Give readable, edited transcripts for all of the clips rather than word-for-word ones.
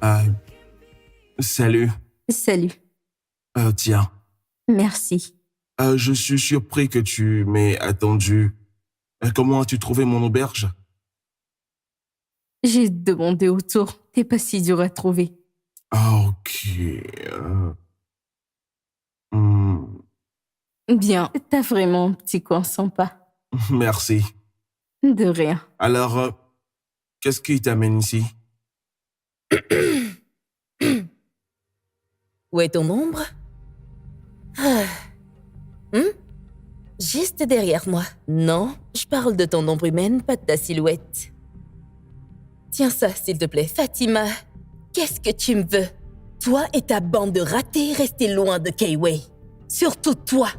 Euh, Salut. Salut. Tiens, Merci. je suis surpris que tu m'aies attendu. Comment as-tu trouvé mon auberge? J'ai demandé autour. T'es pas si dur à trouver. Ah, ok. Hmm, Bien, t'as vraiment un petit coin sympa. merci. De rien. Alors, qu'est-ce qui t'amène ici? Où est ton ombre? Ah. Hmm? Juste derrière moi. Non, je parle de ton ombre humaine, pas de ta silhouette. Tiens ça, s'il te plaît. Fatima, qu'est-ce que tu me veux? Toi et ta bande de ratés, restez loin de Kayway. Surtout toi.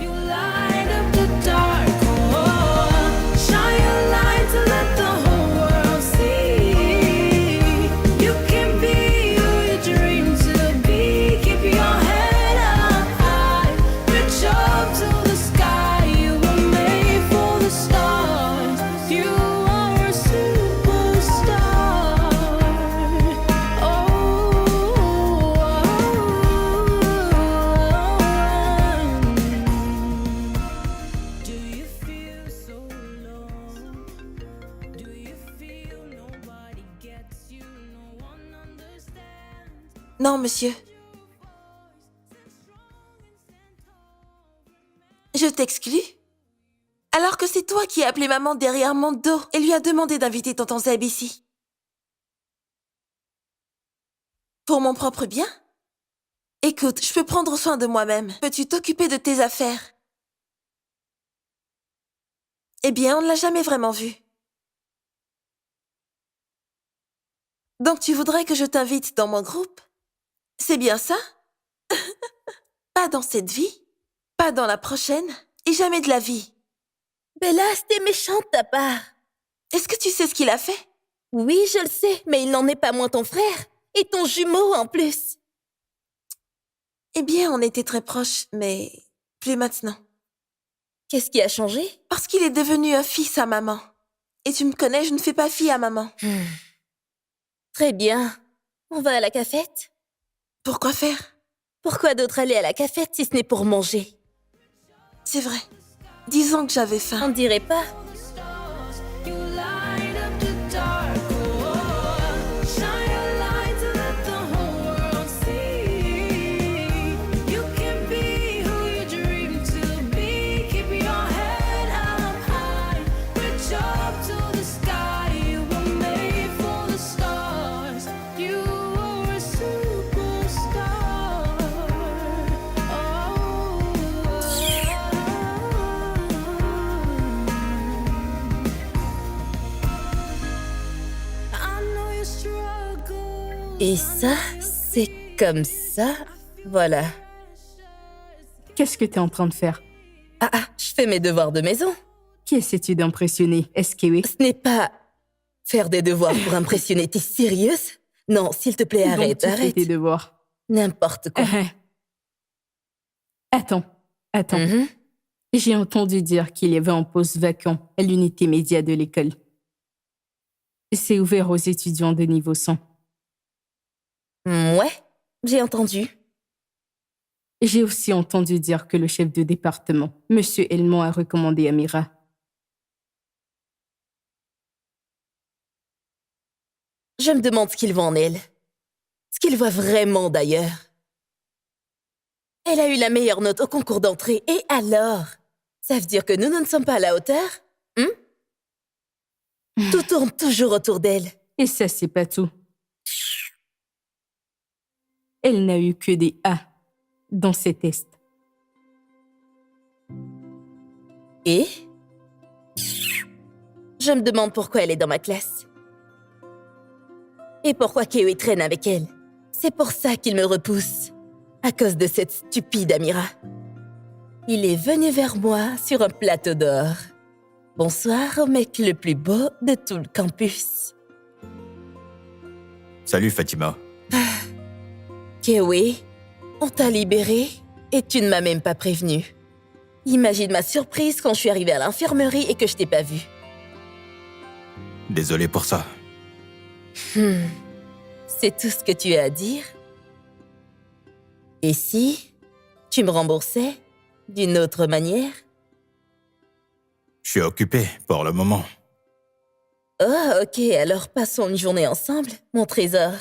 You light up the dark, oh, shine your light to let the whole world see. You can be who you dream to be. Keep your head up high, reach up to the sky. You were made for the stars. You are a superstar. Do you feel so alone? Do you feel nobody gets you? No one understands. Non, monsieur. Je t'exclus. Alors que c'est toi qui as appelé maman derrière mon dos et lui a demandé d'inviter tonton Zeb ici. Pour mon propre bien? Écoute, je peux prendre soin de moi-même. Peux-tu t'occuper de tes affaires? Eh bien, on ne l'a jamais vraiment vu. Donc tu voudrais que je t'invite dans mon groupe? C'est bien ça? Pas dans cette vie, pas dans la prochaine, et jamais de la vie. Bella, c'était méchant de ta part. Est-ce que tu sais ce qu'il a fait? Oui, je le sais, mais il n'en est pas moins ton frère. Et ton jumeau en plus. Eh bien, on était très proches, mais plus maintenant. Qu'est-ce qui a changé? Parce qu'il est devenu un fils à maman. Et tu me connais, je ne fais pas fi à maman. Très bien. On va à la cafette? Pourquoi faire? Pourquoi d'autre aller à la cafette si ce n'est pour manger? C'est vrai. Disons que j'avais On faim. ne dirait pas. You light up the dark, oh, shine your light to let the whole world see. You can be who you dream to be. Keep your head up high, reach up to the sky. You were made for the stars. You are a superstar. I know you struggle. Et ça, c'est comme ça. Voilà. Qu'est-ce que t'es en train de faire? Ah, je fais mes devoirs de maison. Qui essaies-tu d'impressionner? Est-ce que oui? Ce n'est pas faire des devoirs pour impressionner. T'es sérieuse? Non, s'il te plaît, Donc arrête, tu fais arrête. tes devoirs. N'importe quoi. Attends. Mhm. J'ai entendu dire qu'il y avait un poste vacant à l'unité média de l'école. C'est ouvert aux étudiants de niveau 100. Ouais, j'ai entendu. J'ai aussi entendu dire que le chef de département, Monsieur Elmont, a recommandé Amira. Je me demande ce qu'il voit en elle. Ce qu'il voit vraiment, d'ailleurs. Elle a eu la meilleure note au concours d'entrée. Et alors? Ça veut dire que nous ne sommes pas à la hauteur? Tout tourne toujours autour d'elle. Et ça, c'est pas tout. Elle n'a eu que des A dans ses tests. Et? Je me demande pourquoi elle est dans ma classe. Et pourquoi Kiwi traîne avec elle. C'est pour ça qu'il me repousse. À cause de cette stupide Amira. Il est venu vers moi sur un plateau d'or. Bonsoir au mec le plus beau de tout le campus. Salut Fatima. Kiwi, on t'a libéré et tu ne m'as même pas prévenu. Imagine ma surprise quand je suis arrivée à l'infirmerie et que je t'ai pas vue. Désolé pour ça. C'est tout ce que tu as à dire? Et si tu me remboursais d'une autre manière? Je suis occupé pour le moment. Oh, ok, alors passons une journée ensemble, mon trésor.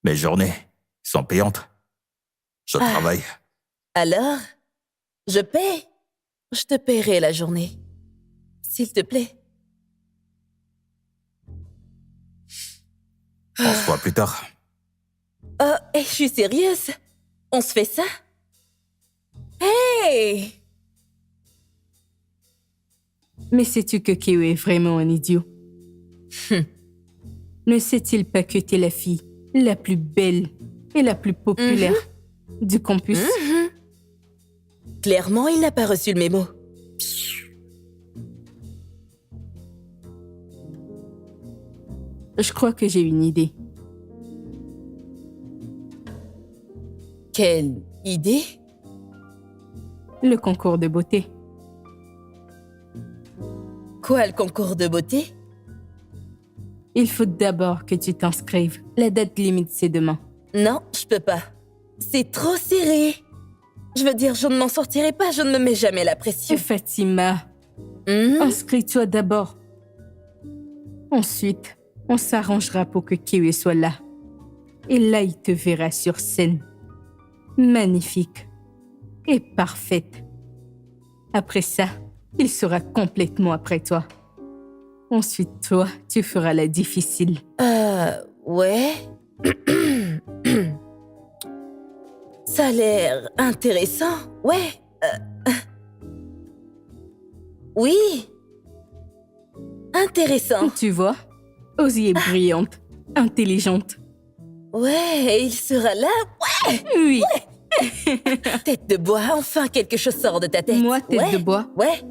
Mes journées sont payantes. Je travaille. Alors, je paie. Je te paierai la journée. S'il te plaît. On se voit plus tard. Oh, je suis sérieuse. On se fait ça? Hey! Mais sais-tu que Kiwi est vraiment un idiot? Ne sait-il pas que t'es la fille la plus belle et la plus populaire du campus? Clairement, il n'a pas reçu le mémo. Je crois que j'ai une idée. Quelle idée? Le concours de beauté. Quoi, le concours de beauté? Il faut d'abord que tu t'inscrives. La date limite, c'est demain. Non, je peux pas. C'est trop serré. Je veux dire, je ne m'en sortirai pas, je ne me mets jamais la pression. Fatima, inscris-toi d'abord. Ensuite, on s'arrangera pour que Kiwi soit là. Et là, il te verra sur scène. Magnifique et parfaite. Après ça, il sera complètement après toi. Ensuite, toi, tu feras la difficile. Ouais. Ça a l'air intéressant, ouais. Oui. Intéressant. Tu vois, Ozzy est brillante, intelligente. Ouais, il sera là. Oui, Tête de bois, enfin quelque chose sort de ta tête. moi, tête Ouais, de bois. Ouais.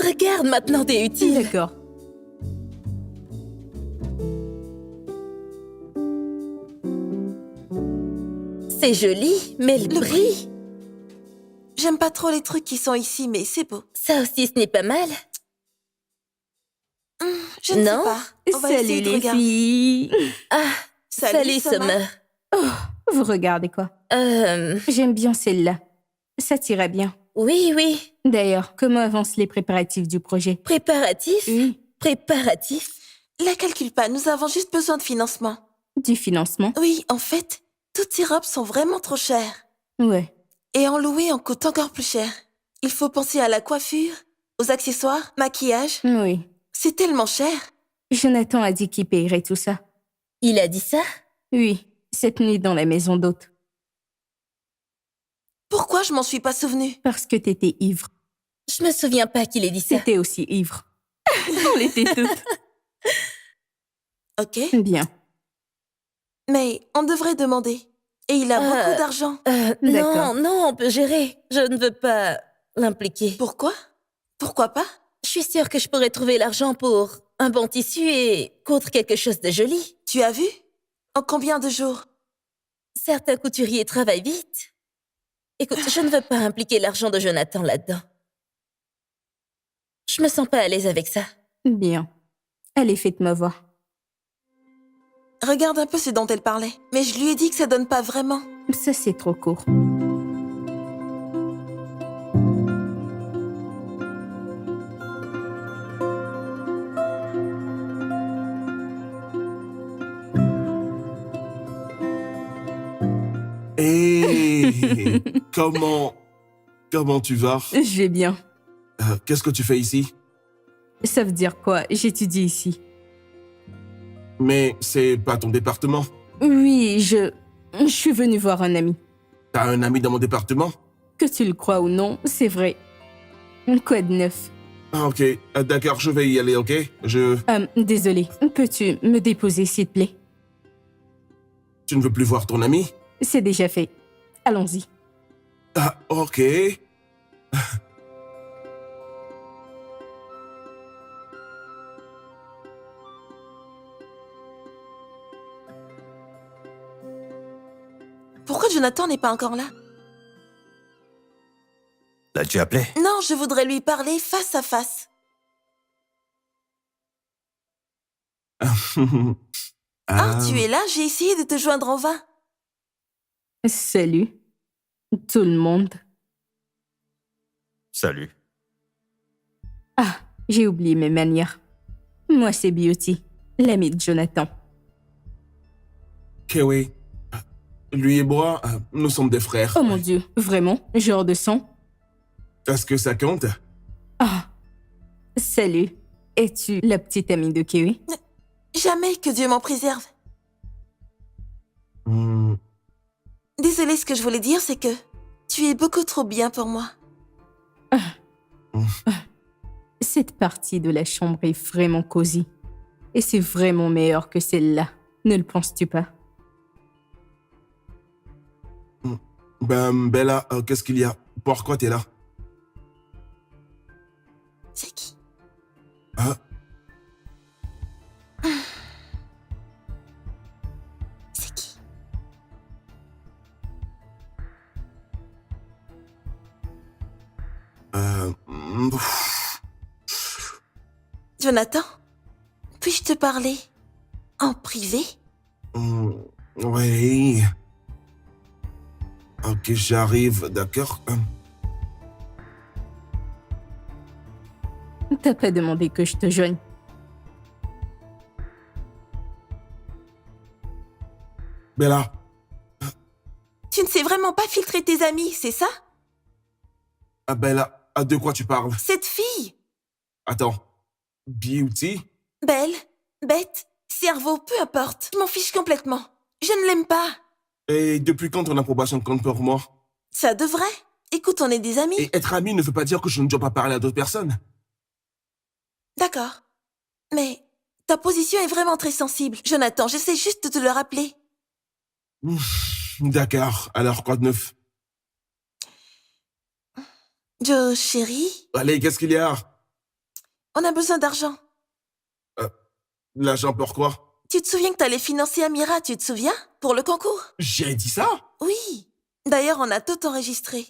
Regarde, maintenant t'es utile. D'accord. C'est joli, mais le bris, J'aime pas trop les trucs qui sont ici, mais c'est beau. ça aussi ce n'est pas mal. Je ne sais Non. pas. On va Salut essayer de les regarder. filles. Ah, salut Summer. Vous regardez quoi? J'aime bien celle-là. Ça t'ira bien. Oui. D'ailleurs, comment avancent les préparatifs du projet? Préparatif? Oui. Préparatif? La calcule pas, nous avons juste besoin de financement. Du financement? Oui, en fait, toutes ces robes sont vraiment trop chères. Ouais. Et en louer en coûte encore plus cher. Il faut penser à la coiffure, aux accessoires, maquillage. Oui. C'est tellement cher. Jonathan a dit qu'il payerait tout ça. Il a dit ça? Oui, cette nuit dans la maison d'hôte. Pourquoi je m'en suis pas souvenu? Parce que t'étais ivre. Je me souviens pas qu'il ait dit ça. T'étais aussi ivre. On l'était toutes. Ok, Bien. mais on devrait demander. Et il a beaucoup d'argent. D'accord. Non, on peut gérer. Je ne veux pas l'impliquer. Pourquoi? Pourquoi pas? Je suis sûre que je pourrais trouver l'argent pour un bon tissu et coudre quelque chose de joli. Tu as vu? En combien de jours? Certains couturiers travaillent vite. Écoute, je ne veux pas impliquer l'argent de Jonathan là-dedans. Je me sens pas à l'aise avec ça. Bien. Allez, faites-moi voir. Regarde un peu ce dont elle parlait. Mais je lui ai dit que ça donne pas vraiment. Ça, c'est trop court. Hé, comment tu vas? Je vais bien. Qu'est-ce que tu fais ici? Ça veut dire quoi? J'étudie ici. Mais c'est pas ton département. Oui, je suis venue voir un ami. T'as un ami dans mon département? Que tu le crois ou non, c'est vrai. Quoi de neuf? Ah, ok. D'accord, je vais y aller, ok? Désolée, peux-tu me déposer, s'il te plaît? Tu ne veux plus voir ton ami? C'est déjà fait. Allons-y. Ah, ok. Pourquoi Jonathan n'est pas encore là? L'as-tu appelé? Non, je voudrais lui parler face à face. Ah, tu es là? J'ai essayé de te joindre en vain. Salut. Tout le monde. Salut. Ah, j'ai oublié mes manières. Moi, c'est Beauty, l'amie de Jonathan. Kiwi, lui et moi, nous sommes des frères. Oh mon Dieu, vraiment? Genre de sang? Est-ce que ça compte? Ah, salut. Es-tu la petite amie de Kiwi? Jamais, que Dieu m'en préserve. Hmm, Désolée, ce que je voulais dire, c'est que tu es beaucoup trop bien pour moi. Cette partie de la chambre est vraiment cosy. Et c'est vraiment meilleur que celle-là. Ne le penses-tu pas? Ben, Bella, qu'est-ce qu'il y a? Pourquoi t'es là? C'est qui? Hein? C'est qui? Pff, Jonathan? Puis-je te parler en privé? oui. Ok, j'arrive, d'accord. T'as pas demandé que je te joigne. Bella, Tu ne sais vraiment pas filtrer tes amis, c'est ça? Bella, de quoi tu parles? Cette fille! Attends. Beauty? Belle, bête, cerveau, peu importe. Je m'en fiche complètement. Je ne l'aime pas. Et depuis quand ton approbation compte pour moi? Ça devrait. Écoute, on est des amis. Et être ami ne veut pas dire que je ne dois pas parler à d'autres personnes. D'accord. Mais ta position est vraiment très sensible. Jonathan, j'essaie juste de te le rappeler. D'accord, alors quoi de neuf? Joe, chérie, Allez, qu'est-ce qu'il y a? on a besoin d'argent. L'argent pourquoi? Tu te souviens que t'allais financer Amira, tu te souviens? Pour le concours? J'ai dit ça? Oui. D'ailleurs, on a tout enregistré.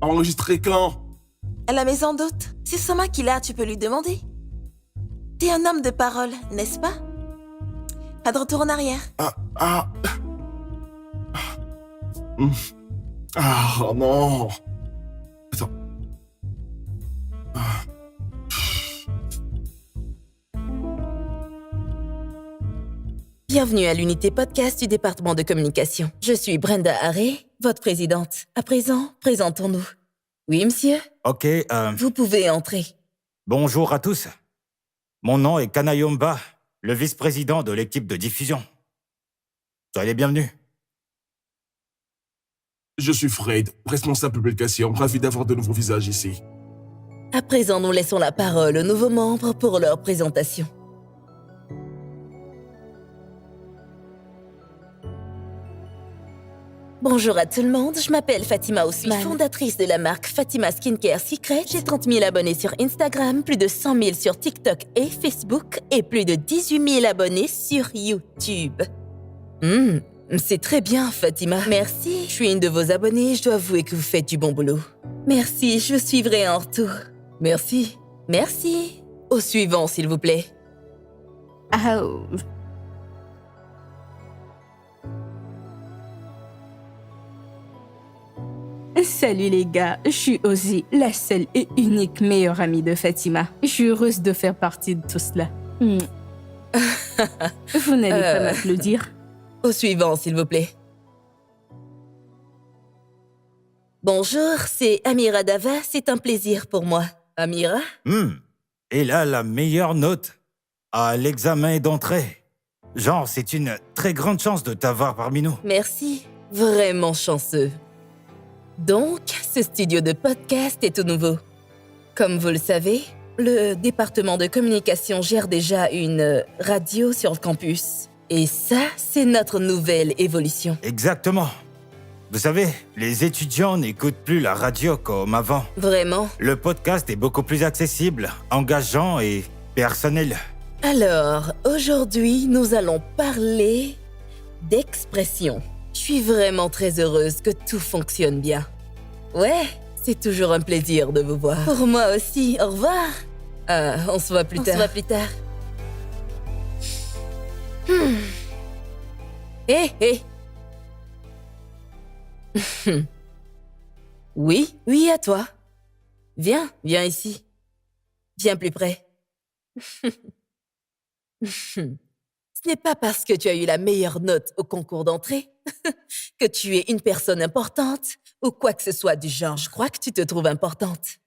Enregistré quand? À la maison d'hôte. C'est Soma qui l'a, tu peux lui demander. T'es un homme de parole, n'est-ce pas? Pas de retour en arrière. Ah, non. Attends. Ah. Bienvenue à l'unité podcast du département de communication. Je suis Brenda Harry, votre présidente. À présent, présentons-nous. Oui, monsieur? Ok, Vous pouvez entrer. bonjour à tous. Mon nom est Kanayomba, le vice-président de l'équipe de diffusion. Soyez les bienvenus. Je suis Fred, responsable publication. Ravi d'avoir de nouveaux visages ici. À présent, nous laissons la parole aux nouveaux membres pour leur présentation. Bonjour à tout le monde, je m'appelle Fatima Ousmane, fondatrice de la marque Fatima Skincare Secret. J'ai 30 000 abonnés sur Instagram, plus de 100 000 sur TikTok et Facebook, et plus de 18 000 abonnés sur YouTube. C'est très bien, Fatima. Merci, je suis une de vos abonnées, je dois avouer que vous faites du bon boulot. Merci, je vous suivrai en retour. Merci. Merci. Au suivant, s'il vous plaît. Ah, salut les gars, je suis Ozzy, la seule et unique meilleure amie de Fatima. Je suis heureuse de faire partie de tout cela. Vous n'allez pas m'applaudir? Au suivant, s'il vous plaît. Bonjour, c'est Amira Dava, c'est un plaisir pour moi. Amira? Elle a la meilleure note à l'examen d'entrée. Genre, c'est une très grande chance de t'avoir parmi nous. Merci, vraiment chanceux. Donc, ce studio de podcast est tout nouveau. Comme vous le savez, le département de communication gère déjà une radio sur le campus. Et ça, c'est notre nouvelle évolution. Exactement. Vous savez, les étudiants n'écoutent plus la radio comme avant. Vraiment? Le podcast est beaucoup plus accessible, engageant et personnel. Alors, aujourd'hui, nous allons parler d'expression. Je suis vraiment très heureuse que tout fonctionne bien. Ouais, c'est toujours un plaisir de vous voir. Pour moi aussi, au revoir. On se voit plus tard. On se voit plus tard. Hé. Oui, à toi. Viens ici. Viens plus près. Ce n'est pas parce que tu as eu la meilleure note au concours d'entrée que tu es une personne importante ou quoi que ce soit du genre. Je crois que tu te trouves importante.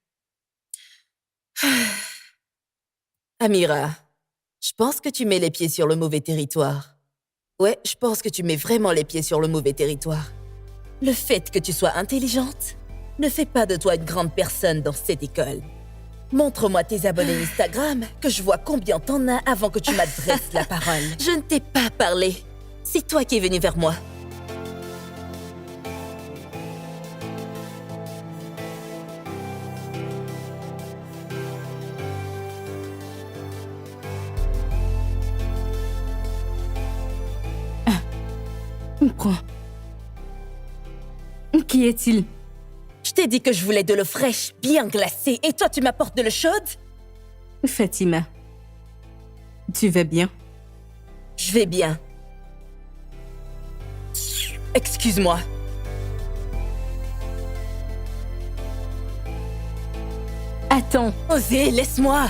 Amira, je pense que tu mets les pieds sur le mauvais territoire. Ouais, je pense que tu mets vraiment les pieds sur le mauvais territoire. Le fait que tu sois intelligente ne fait pas de toi une grande personne dans cette école. Montre-moi tes abonnés Instagram, que je vois combien t'en as avant que tu m'adresses la parole. Je ne t'ai pas parlé. C'est toi qui es venu vers moi. Prends. Qui est-il? Je t'ai dit que je voulais de l'eau fraîche, bien glacée, et toi tu m'apportes de l'eau chaude? Fatima. Tu vas bien? Je vais bien. Excuse-moi. Attends. Osez, laisse-moi.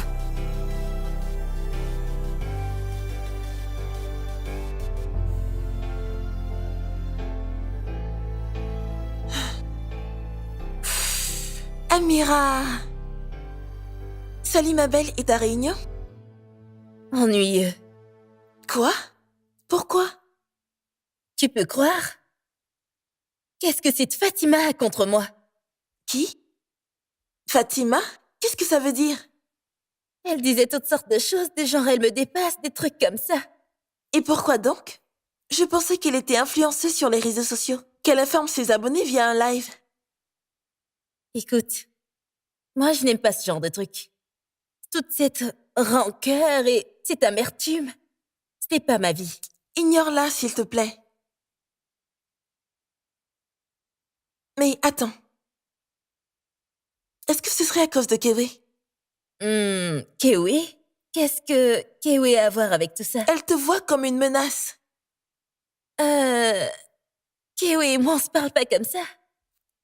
Amira. Salut ma belle, et ta réunion? Ennuyeux. Quoi? Pourquoi? Tu peux croire? Qu'est-ce que cette Fatima a contre moi? Qui? Fatima? Qu'est-ce que ça veut dire? Elle disait toutes sortes de choses, des genre elle me dépasse, des trucs comme ça. Et pourquoi donc? Je pensais qu'elle était influenceuse sur les réseaux sociaux, qu'elle informe ses abonnés via un live. Écoute, moi je n'aime pas ce genre de trucs. Toute cette rancœur et cette amertume, ce n'est pas ma vie. Ignore-la, s'il te plaît. Mais attends. Est-ce que ce serait à cause de Kewe? Kewe? Qu'est-ce que Kewe a à voir avec tout ça? Elle te voit comme une menace. Kewe et moi on se parle pas comme ça.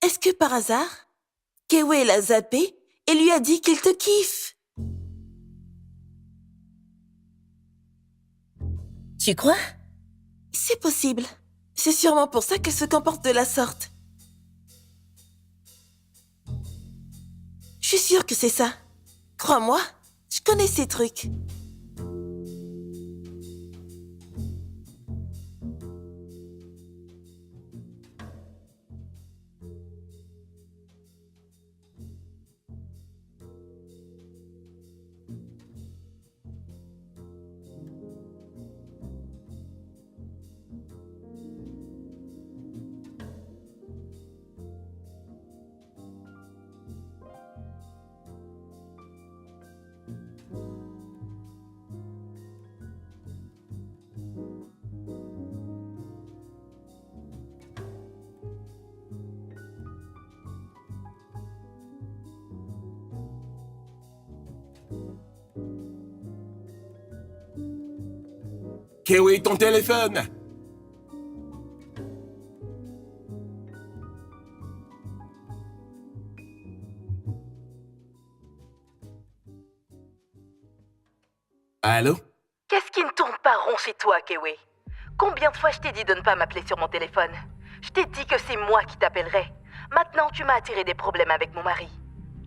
Est-ce que par hasard, Kewe l'a zappé et lui a dit qu'il te kiffe? Tu crois? C'est possible. C'est sûrement pour ça qu'elle se comporte de la sorte. Je suis sûre que c'est ça. Crois-moi, je connais ces trucs. Kewe, ton téléphone! Allô? Qu'est-ce qui ne tourne pas rond chez toi, Kewe? Combien de fois je t'ai dit de ne pas m'appeler sur mon téléphone? Je t'ai dit que c'est moi qui t'appellerai. Maintenant, tu m'as attiré des problèmes avec mon mari.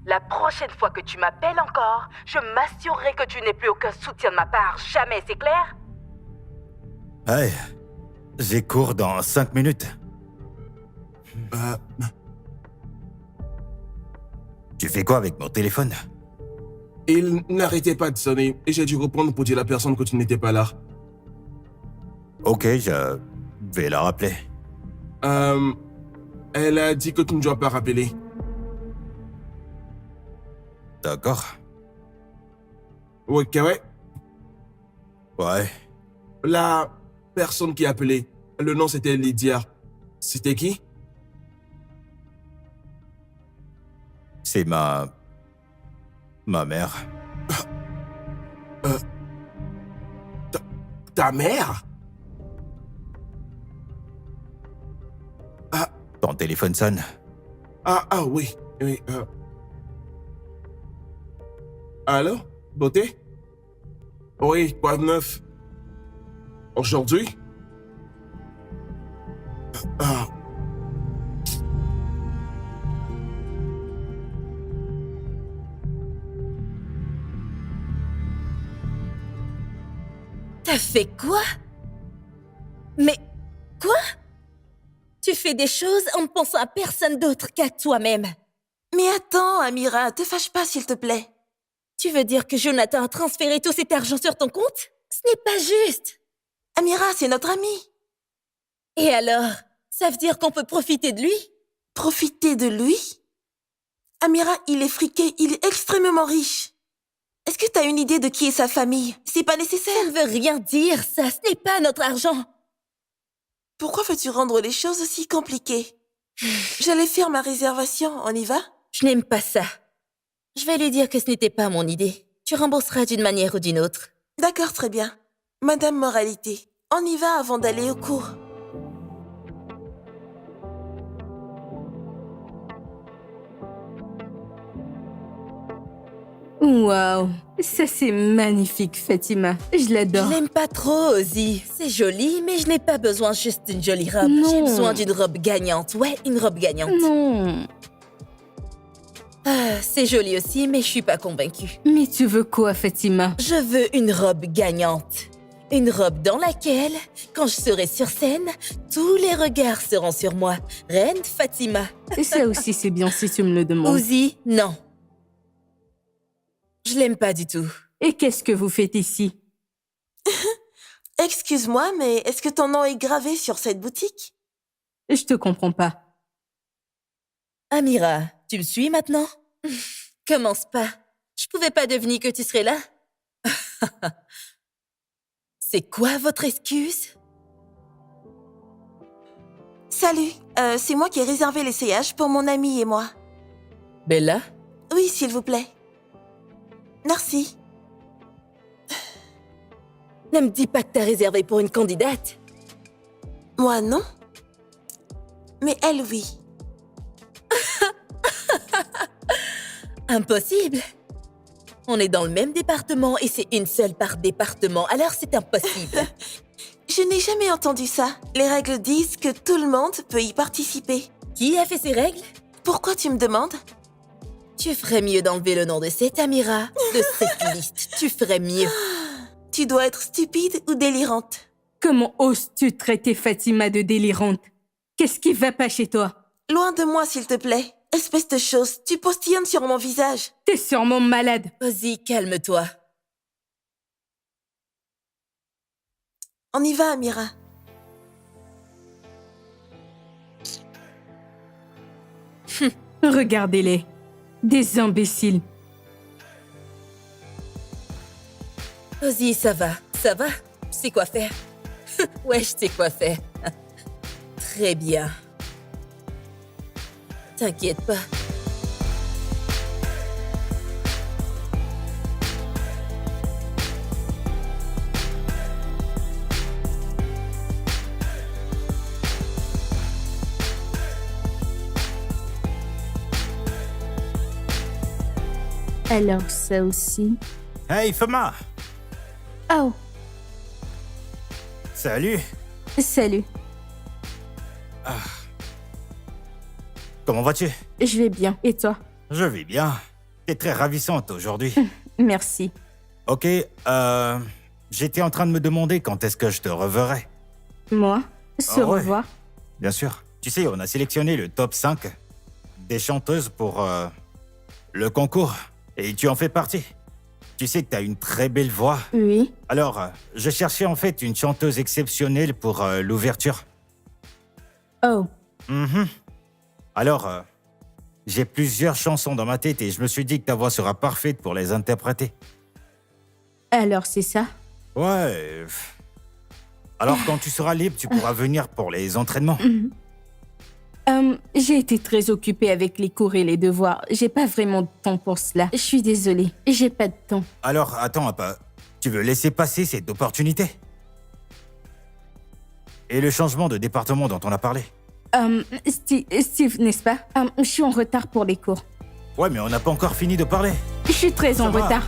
La prochaine fois que tu m'appelles encore, je m'assurerai que tu n'aies plus aucun soutien de ma part. Jamais, c'est clair? Hey, j'ai cours dans 5 minutes. Tu fais quoi avec mon téléphone? Il n'arrêtait pas de sonner et j'ai dû répondre pour dire à la personne que tu n'étais pas là. Ok, je vais la rappeler. Elle a dit que tu ne dois pas rappeler. D'accord. Ok, ouais. Ouais. La personne qui a appelé, le nom c'était Lydia. C'était qui? C'est ma mère. Ta mère? Ton téléphone sonne. Ah oui, oui. Allô, beauté? Oui, quoi de neuf? Aujourd'hui? Ah, T'as fait quoi? Mais quoi? Tu fais des choses en ne pensant à personne d'autre qu'à toi-même. Mais attends, Amira, te fâche pas, s'il te plaît. Tu veux dire que Jonathan a transféré tout cet argent sur ton compte? Ce n'est pas juste. Amira, c'est notre ami. Et alors, ça veut dire qu'on peut profiter de lui? Profiter de lui? Amira, il est friqué, il est extrêmement riche. Est-ce que t'as une idée de qui est sa famille? C'est pas nécessaire. Ça ne veut rien dire, ça. Ce n'est pas notre argent. Pourquoi veux-tu rendre les choses aussi compliquées? J'allais faire ma réservation, on y va? Je n'aime pas ça. Je vais lui dire que ce n'était pas mon idée. Tu rembourseras d'une manière ou d'une autre. D'accord, très bien. Madame Moralité, on y va avant d'aller au cours. Waouh, ça c'est magnifique, Fatima. Je Je l'adore. l'aime pas trop, Ozzy. C'est joli, mais je n'ai pas besoin juste d'une jolie robe. Non. J'ai besoin d'une robe gagnante. Ouais, une robe gagnante. Non. Ah, c'est joli aussi, mais je suis pas convaincue. Mais tu veux quoi, Fatima? Je veux une robe gagnante. Une robe dans laquelle, quand je serai sur scène, tous les regards seront sur moi. Reine Fatima. Ça aussi c'est bien si tu me le demandes. Ozzy, non. Je l'aime pas du tout. Et qu'est-ce que vous faites ici? Excuse-moi, mais est-ce que ton nom est gravé sur cette boutique? Je te comprends pas. Amira, tu me suis maintenant? Commence pas. Je pouvais pas deviner que tu serais là. C'est quoi votre excuse? Salut, c'est moi qui ai réservé l'essayage pour mon ami et moi. Bella? Oui, s'il vous plaît. Merci. Ne me dis pas que t'as réservé pour une candidate. Moi, non. Mais elle, oui. Impossible. On est dans le même département et c'est une seule par département, alors c'est impossible. Je n'ai jamais entendu ça. Les règles disent que tout le monde peut y participer. Qui a fait ces règles? Pourquoi tu me demandes? Tu ferais mieux d'enlever le nom de cette Amira de cette liste. Tu ferais mieux. Tu dois être stupide ou délirante. Comment oses-tu traiter Fatima de délirante? Qu'est-ce qui va pas chez toi? Loin de moi, s'il te plaît. Espèce de chose, tu postillonnes sur mon visage. T'es sûrement malade. Ozzy, calme-toi. On y va, Amira. Regardez-les. Des imbéciles. Ozzy, ça va, ça va. Je sais quoi faire. Ouais, je sais quoi faire. Très bien. T'inquiète pas. Alors ça aussi. Hey, Fema! Oh, Salut! salut. Comment vas-tu? Je vais bien. Et toi? Je vais bien. T'es très ravissante aujourd'hui. Merci. Ok, j'étais en train de me demander quand est-ce que je te reverrai. Moi? Se Ah ouais. revoir? Bien sûr. Tu sais, on a sélectionné le top 5 des chanteuses pour le concours. Et tu en fais partie. tu sais que t'as une très belle voix. Oui. Alors, je cherchais en fait une chanteuse exceptionnelle pour l'ouverture. Oh, Mhm. Alors, j'ai plusieurs chansons dans ma tête et je me suis dit que ta voix sera parfaite pour les interpréter. alors c'est ça? Ouais. Alors, quand tu seras libre, tu pourras venir pour les entraînements. J'ai été très occupée avec les cours et les devoirs. J'ai pas vraiment de temps pour cela. Je suis désolée. J'ai pas de temps. Alors, attends un peu. Tu veux laisser passer cette opportunité? Et le changement de département dont on a parlé? Steve, n'est-ce pas? Je suis en retard pour les cours. Ouais, mais on n'a pas encore fini de parler. Je suis très Ça en va. retard.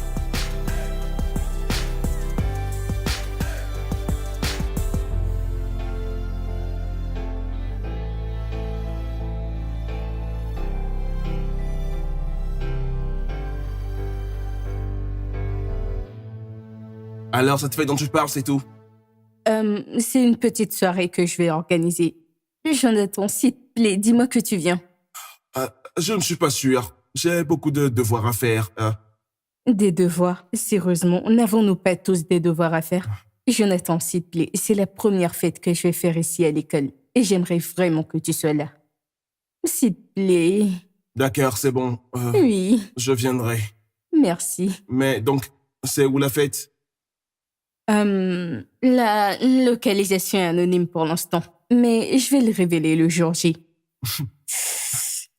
Alors, cette fête dont tu parles, c'est tout. C'est une petite soirée que je vais organiser. Jonathan, s'il te plaît, dis-moi que tu viens. Je ne suis pas sûr. J'ai beaucoup de devoirs à faire. Des devoirs? Sérieusement, n'avons-nous pas tous des devoirs à faire? Jonathan, s'il te plaît, c'est la première fête que je vais faire ici à l'école. Et j'aimerais vraiment que tu sois là. S'il te plaît. D'accord, c'est bon. Oui, Je viendrai. merci. Mais donc, c'est où la fête? La localisation est anonyme pour l'instant, mais je vais le révéler le jour J.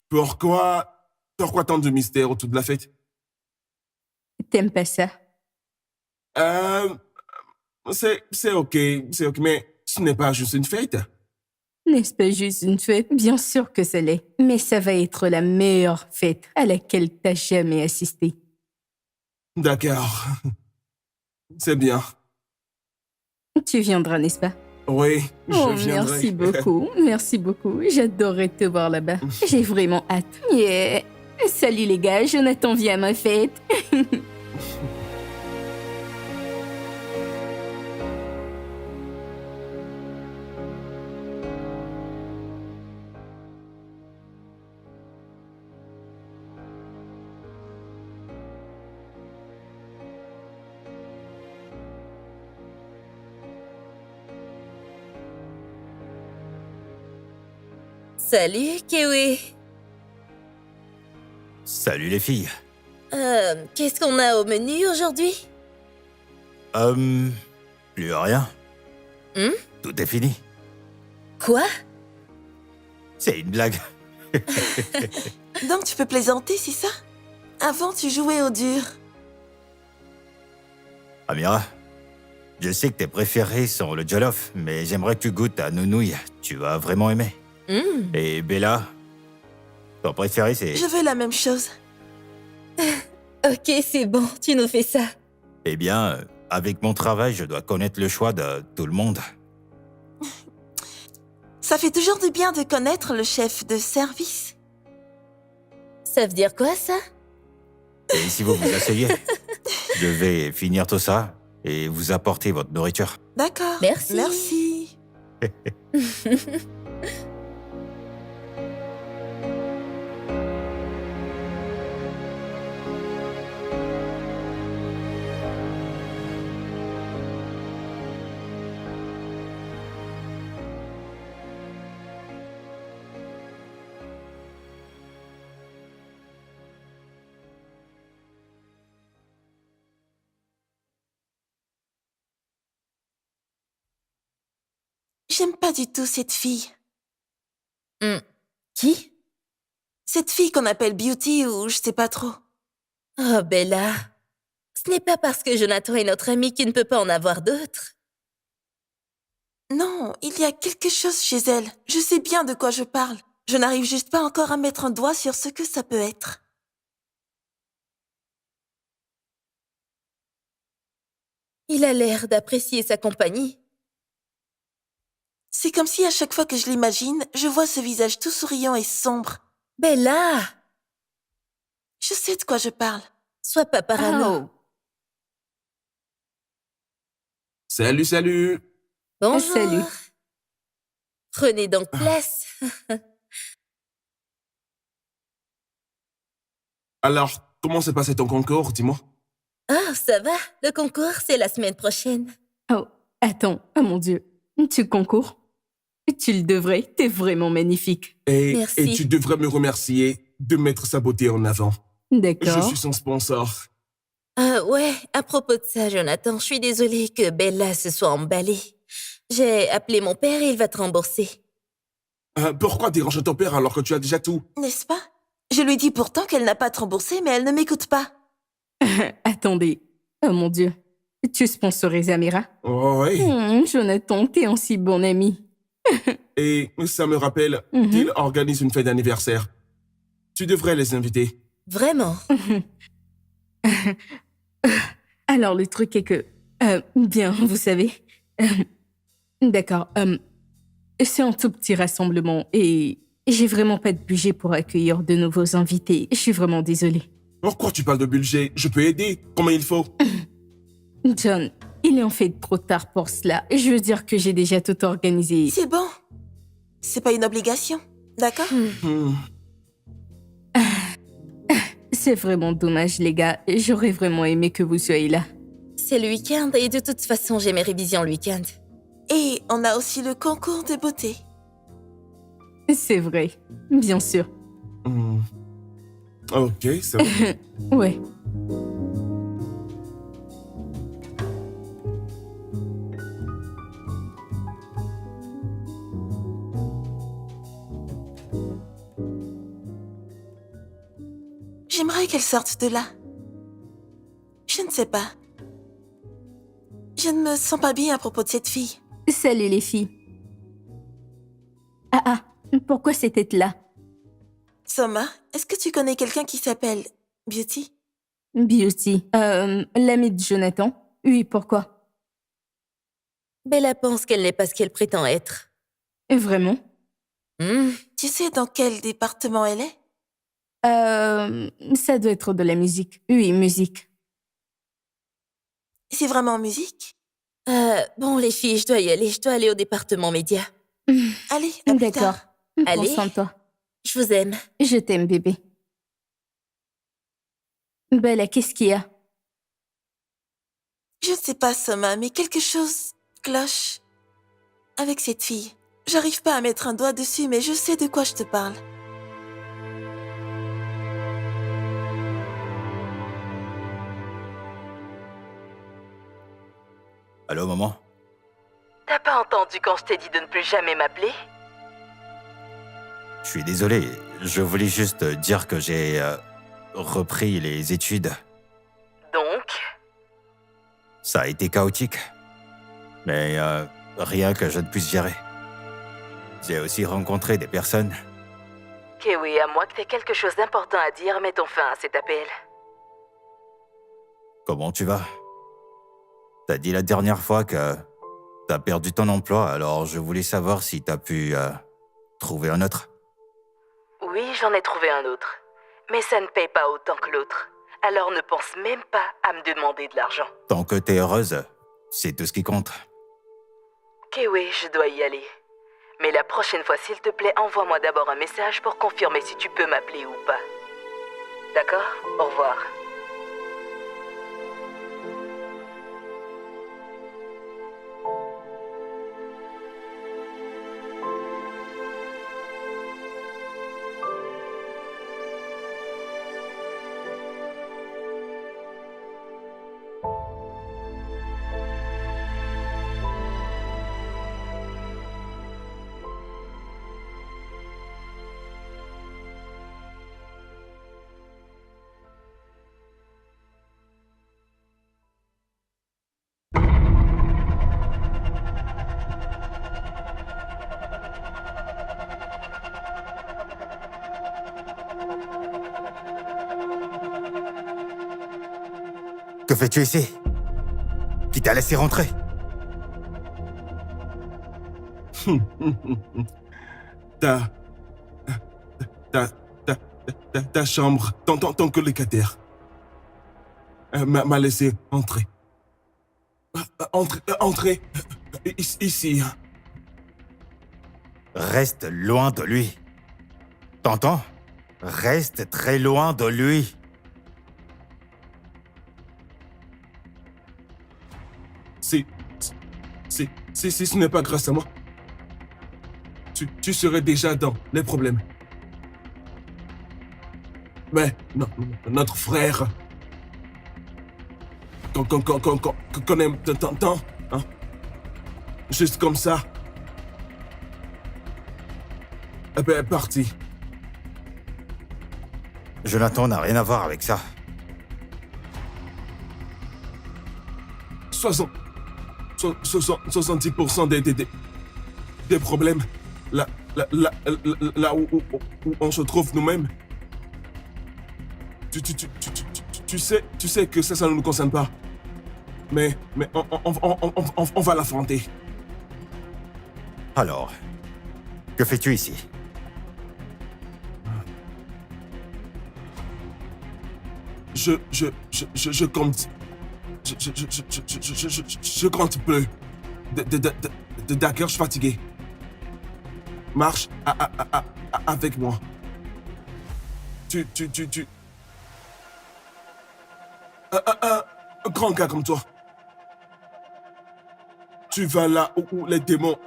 Pourquoi tant de mystère autour de la fête? T'aimes pas ça? C'est ok, mais ce n'est pas juste une fête. N'est-ce pas juste une fête? Bien sûr que ça l'est, mais ça va être la meilleure fête à laquelle t'as jamais assisté. D'accord. C'est bien. Tu viendras, n'est-ce pas? Oui, je Oh, viendrai. merci beaucoup, merci beaucoup. J'adorerais te voir là-bas. J'ai vraiment hâte. Yeah. Salut les gars, Jonathan vient à ma fête. Salut, Kiwi. Salut les filles. Qu'est-ce qu'on a au menu aujourd'hui? Plus rien. Hmm? Tout est fini. Quoi? C'est une blague. Donc tu peux plaisanter, c'est ça? Avant, tu jouais au dur. Amira, je sais que tes préférés sont le jollof, mais j'aimerais que tu goûtes à nounouille. Tu vas vraiment aimer. Hmm. Et Bella, ton préféré c'est... Je veux la même chose. Ok, c'est bon, tu nous fais ça. Eh bien, avec mon travail, je dois connaître le choix de tout le monde. Ça fait toujours du bien de connaître le chef de service. Ça veut dire quoi, ça? Et si vous vous asseyez, je vais finir tout ça et vous apporter votre nourriture. D'accord. Merci. Merci. J'aime pas du tout cette fille. Qui? Cette fille qu'on appelle Beauty ou je sais pas trop. Oh, Bella. Ce n'est pas parce que Jonathan est notre ami qu'il ne peut pas en avoir d'autres. Non, il y a quelque chose chez elle. Je sais bien de quoi je parle. Je n'arrive juste pas encore à mettre un doigt sur ce que ça peut être. Il a l'air d'apprécier sa compagnie. C'est comme si à chaque fois que je l'imagine, je vois ce visage tout souriant et sombre. Bella! Je sais de quoi je parle. Sois pas parano. Oh. Salut, salut. Bonjour. Salut. Prenez donc place. Alors, comment s'est passé ton concours, dis-moi? Ah, ça va. Le concours, c'est la semaine prochaine. Oh, attends, oh mon Dieu. Tu concours? Tu le devrais, t'es vraiment magnifique. Et Merci. tu devrais me remercier de mettre sa beauté en avant. Je D'accord. suis son sponsor. Ouais, à propos de ça, Jonathan, je suis désolée que Bella se soit emballée. J'ai appelé mon père et il va te rembourser. Pourquoi déranger ton père alors que tu as déjà tout? N'est-ce pas? Je lui dis pourtant qu'elle n'a pas te rembourser, mais elle ne m'écoute pas. Attendez. Oh mon Dieu. Tu sponsorises Amira? Oh, oui. Jonathan, t'es un si bon ami. Et ça me rappelle Mhm. qu'il organise une fête d'anniversaire. Tu devrais les inviter. Vraiment. Alors, le truc est que... bien, vous savez... D'accord. C'est un tout petit rassemblement et j'ai vraiment pas de budget pour accueillir de nouveaux invités. Je suis vraiment désolée. Pourquoi tu parles de budget? Je peux aider. Combien il faut? John, il est en fait trop tard pour cela. Je veux dire que j'ai déjà tout organisé. C'est bon. C'est pas une obligation, d'accord? Hmm. C'est vraiment dommage, les gars. J'aurais vraiment aimé que vous soyez là. C'est le week-end et de toute façon, j'ai mes révisions le week-end. Et on a aussi le concours de beauté. C'est vrai. Bien sûr. Hmm. Ok, ça va. Ouais. J'aimerais qu'elle sorte de là. Je ne sais pas. Je ne me sens pas bien à propos de cette fille. Salut les filles. Ah, pourquoi c'était là? Soma, est-ce que tu connais quelqu'un qui s'appelle Beauty? Beauty. L'ami de Jonathan? Oui, pourquoi? Bella pense qu'elle n'est pas ce qu'elle prétend être. Vraiment? Tu sais dans quel département elle est? Ça doit être de la musique. Oui, musique. C'est vraiment musique? Bon, les filles, je dois y aller. Je dois aller au département média. Allez, à plus D'accord. tard. Prends Allez. soin de toi. Je vous aime. Je t'aime, bébé. Bella, qu'est-ce qu'il y a? Je ne sais pas, Soma, mais quelque chose cloche avec cette fille. J'arrive pas à mettre un doigt dessus, mais je sais de quoi je te parle. Allô, maman? T'as pas entendu quand je t'ai dit de ne plus jamais m'appeler? Je suis désolé, je voulais juste dire que j'ai repris les études. Donc? Ça a été chaotique, mais rien que je ne puisse gérer. J'ai aussi rencontré des personnes. Kiwi, à moi que t'aies quelque chose d'important à dire, mettons fin à cet appel. Comment tu vas? T'as dit la dernière fois que t'as perdu ton emploi, alors je voulais savoir si t'as pu trouver un autre. Oui, j'en ai trouvé un autre. Mais ça ne paye pas autant que l'autre. Alors ne pense même pas à me demander de l'argent. Tant que t'es heureuse, c'est tout ce qui compte. Kiwi, je dois y aller. Mais la prochaine fois, s'il te plaît, envoie-moi d'abord un message pour confirmer si tu peux m'appeler ou pas. D'accord? Au revoir. Que fais-tu ici? Qui t'a laissé rentrer? ta, ta chambre, ton colocataire, m'a laissé entrer. Entrer ici. Reste loin de lui. T'entends? Reste très loin de lui. Si ce n'est pas grâce à moi, tu serais déjà dans les problèmes. Mais non, notre frère, qu'on aime de temps, hein, juste comme ça, eh ben, est parti. Jonathan n'a rien à voir avec ça. 70% des problèmes, là où on se trouve nous-mêmes. Tu sais que ça ne nous concerne pas. Mais on va l'affronter. Alors, que fais-tu ici? Je compte. Je compte plus. D'accord, je suis fatigué. Marche avec moi. Un grand gars comme toi. Tu vas là où les démons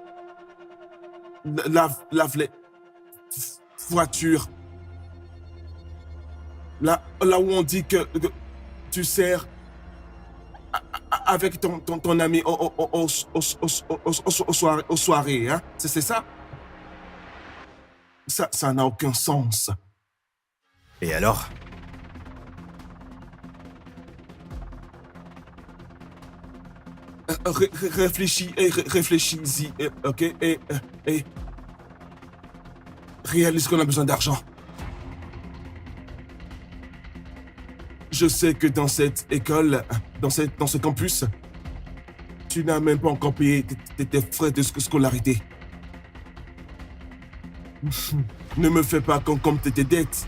lavent les voitures. Là où on dit que tu sers avec ton ami aux soirées, hein? C'est ça? Ça n'a aucun sens. Et alors? Réfléchis-y, ok? Et réalise qu'on a besoin d'argent. Je sais que dans cette école, dans ce campus, tu n'as même pas encore payé tes frais de scolarité. Ne me fais pas comme tes dettes.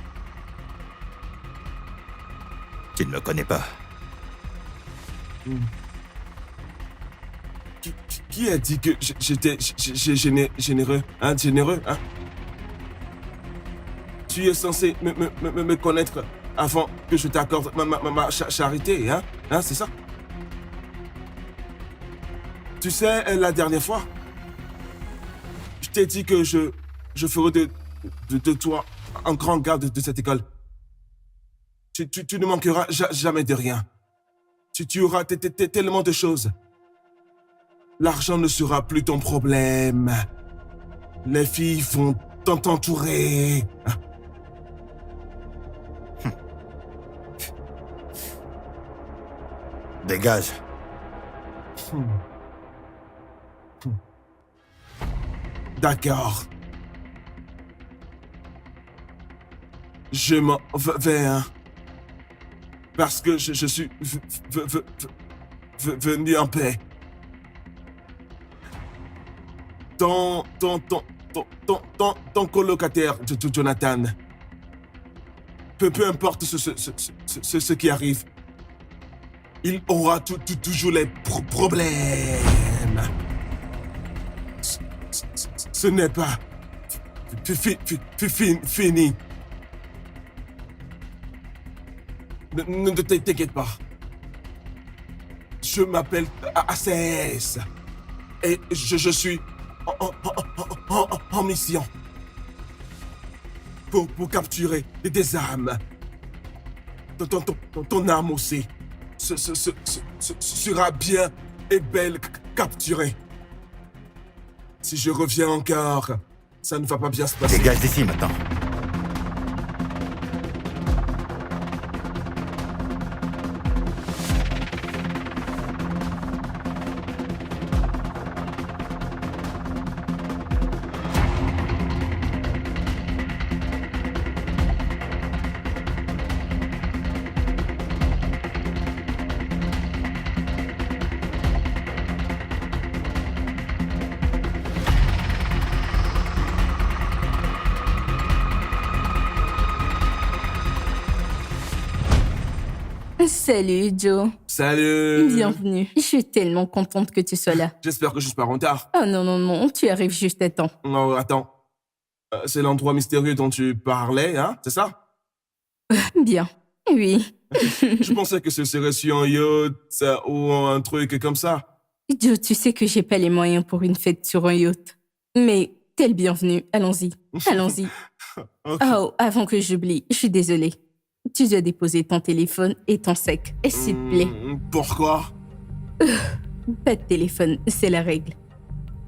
Tu ne me connais pas. Qui a dit que j'étais généreux, hein? Généreux, hein? Tu es censé me connaître avant que je t'accorde ma charité, hein? Hein, c'est ça? Tu sais, la dernière fois, je t'ai dit que je ferai de toi un grand garde de cette école. Tu ne manqueras jamais de rien. Tu auras tellement de choses. L'argent ne sera plus ton problème. Les filles vont t'entourer. Dégage. D'accord. Je m'en vais, hein. Parce que je suis venu en paix. Ton colocataire, Jonathan. Peu importe ce qui arrive, il aura toujours les problèmes. Ce n'est pas fini. Ne t'inquiète pas. Je m'appelle ACS et je suis en mission pour capturer des âmes. Ton âme aussi sera bien et belle capturée. Si je reviens encore, ça ne va pas bien se passer. Dégage d'ici maintenant. Salut, Joe. Salut. Bienvenue. Je suis tellement contente que tu sois là. J'espère que je suis pas en retard. Oh non, tu arrives juste à temps. Non, attends. C'est l'endroit mystérieux dont tu parlais, hein? C'est ça? Bien. Oui. Je pensais que ce serait sur un yacht ou un truc comme ça. Joe, tu sais que j'ai pas les moyens pour une fête sur un yacht. Mais t'es le bienvenu. Allons-y. Allons-y. Ok. Oh, avant que j'oublie, je suis désolée. Tu dois déposer ton téléphone et ton sac, s'il te plaît. Pourquoi? Pas de téléphone, c'est la règle.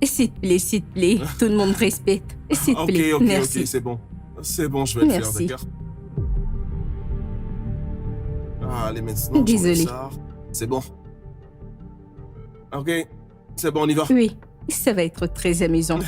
S'il te plaît, tout le monde respecte. S'il te Ok, plaît, ok, merci. ok, c'est bon. C'est bon, je vais le faire, Merci. d'accord? Ah, allez, maintenant, je Désolée. ressors. C'est bon. Ok, c'est bon, on y va. Oui, ça va être très amusant.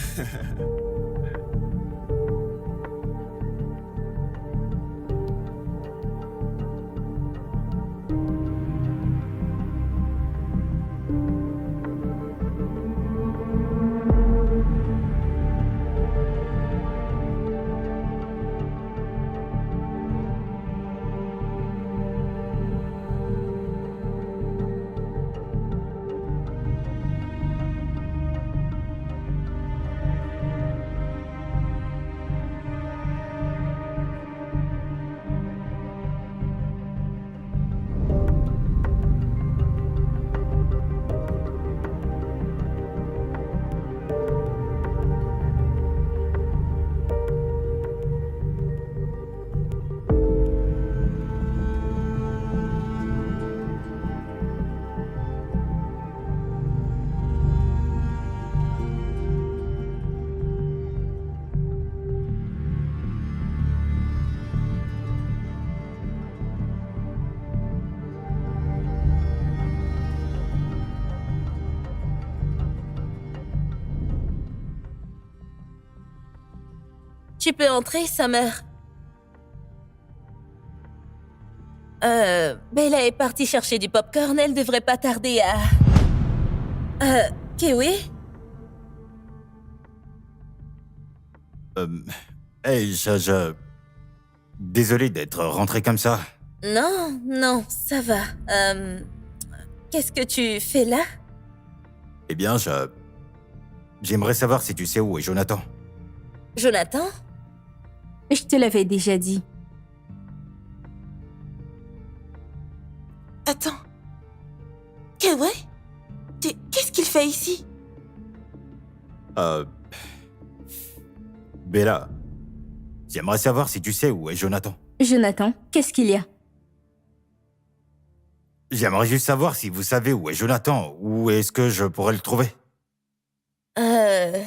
Tu peux entrer, Summer. Bella est partie chercher du popcorn, elle devrait pas tarder à... Kiwi? Hey, Désolé d'être rentré comme ça. Non, non, ça va. Qu'est-ce que tu fais là? Eh bien, J'aimerais savoir si tu sais où est Jonathan. Jonathan? Je te l'avais déjà dit. Attends. Kiwi? Qu'est-ce qu'il fait ici? Bella, j'aimerais savoir si tu sais où est Jonathan. Jonathan, qu'est-ce qu'il y a? J'aimerais juste savoir si vous savez où est Jonathan, où est-ce que je pourrais le trouver. Ce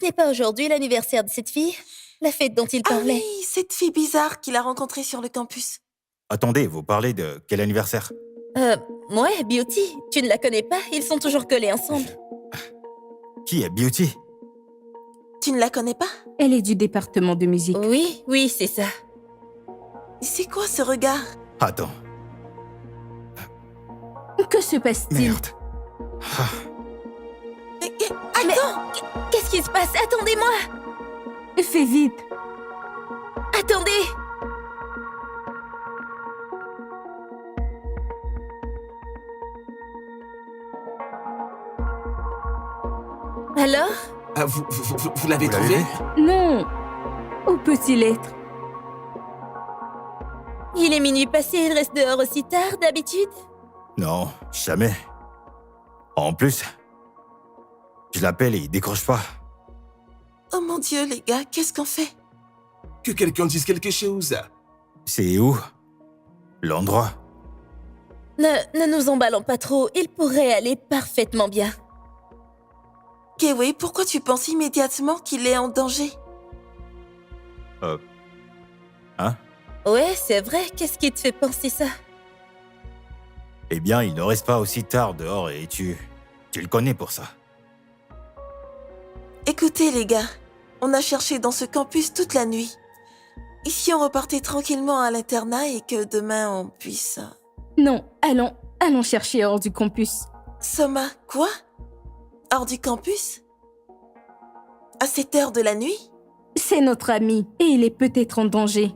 n'est pas aujourd'hui l'anniversaire de cette fille? La fête dont il Ah parlait? oui, cette fille bizarre qu'il a rencontrée sur le campus. Attendez, vous parlez de quel anniversaire? Ouais, Beauty. Tu ne la connais pas? Ils sont toujours collés ensemble. Qui est Beauty? Tu ne la connais pas? Elle est du département de musique. Oui, oui, c'est ça. C'est quoi ce regard? Attends, Que se passe-t-il? merde. Ah, Attends! Qu'est-ce qui se passe? Attendez-moi! Fais vite. Attendez! Alors? Ah, vous l'avez Vous l'avez trouvé? vu? Non. Au petit lettre. Il est minuit passé, il reste dehors aussi tard d'habitude? Non, jamais. En plus, je l'appelle et il décroche pas. Oh mon Dieu, les gars, qu'est-ce qu'on fait? Que quelqu'un dise quelque chose. C'est où? L'endroit? Ne nous emballons pas trop, il pourrait aller parfaitement bien. Kiwi, pourquoi tu penses immédiatement qu'il est en danger? Hein? Ouais, c'est vrai, qu'est-ce qui te fait penser ça? Eh bien, il ne reste pas aussi tard dehors et tu le connais pour ça. Écoutez, les gars, on a cherché dans ce campus toute la nuit. Et si on repartait tranquillement à l'internat et que demain on puisse... Non, allons chercher hors du campus. Soma, quoi? Hors du campus? À cette heure de la nuit? C'est notre ami et il est peut-être en danger.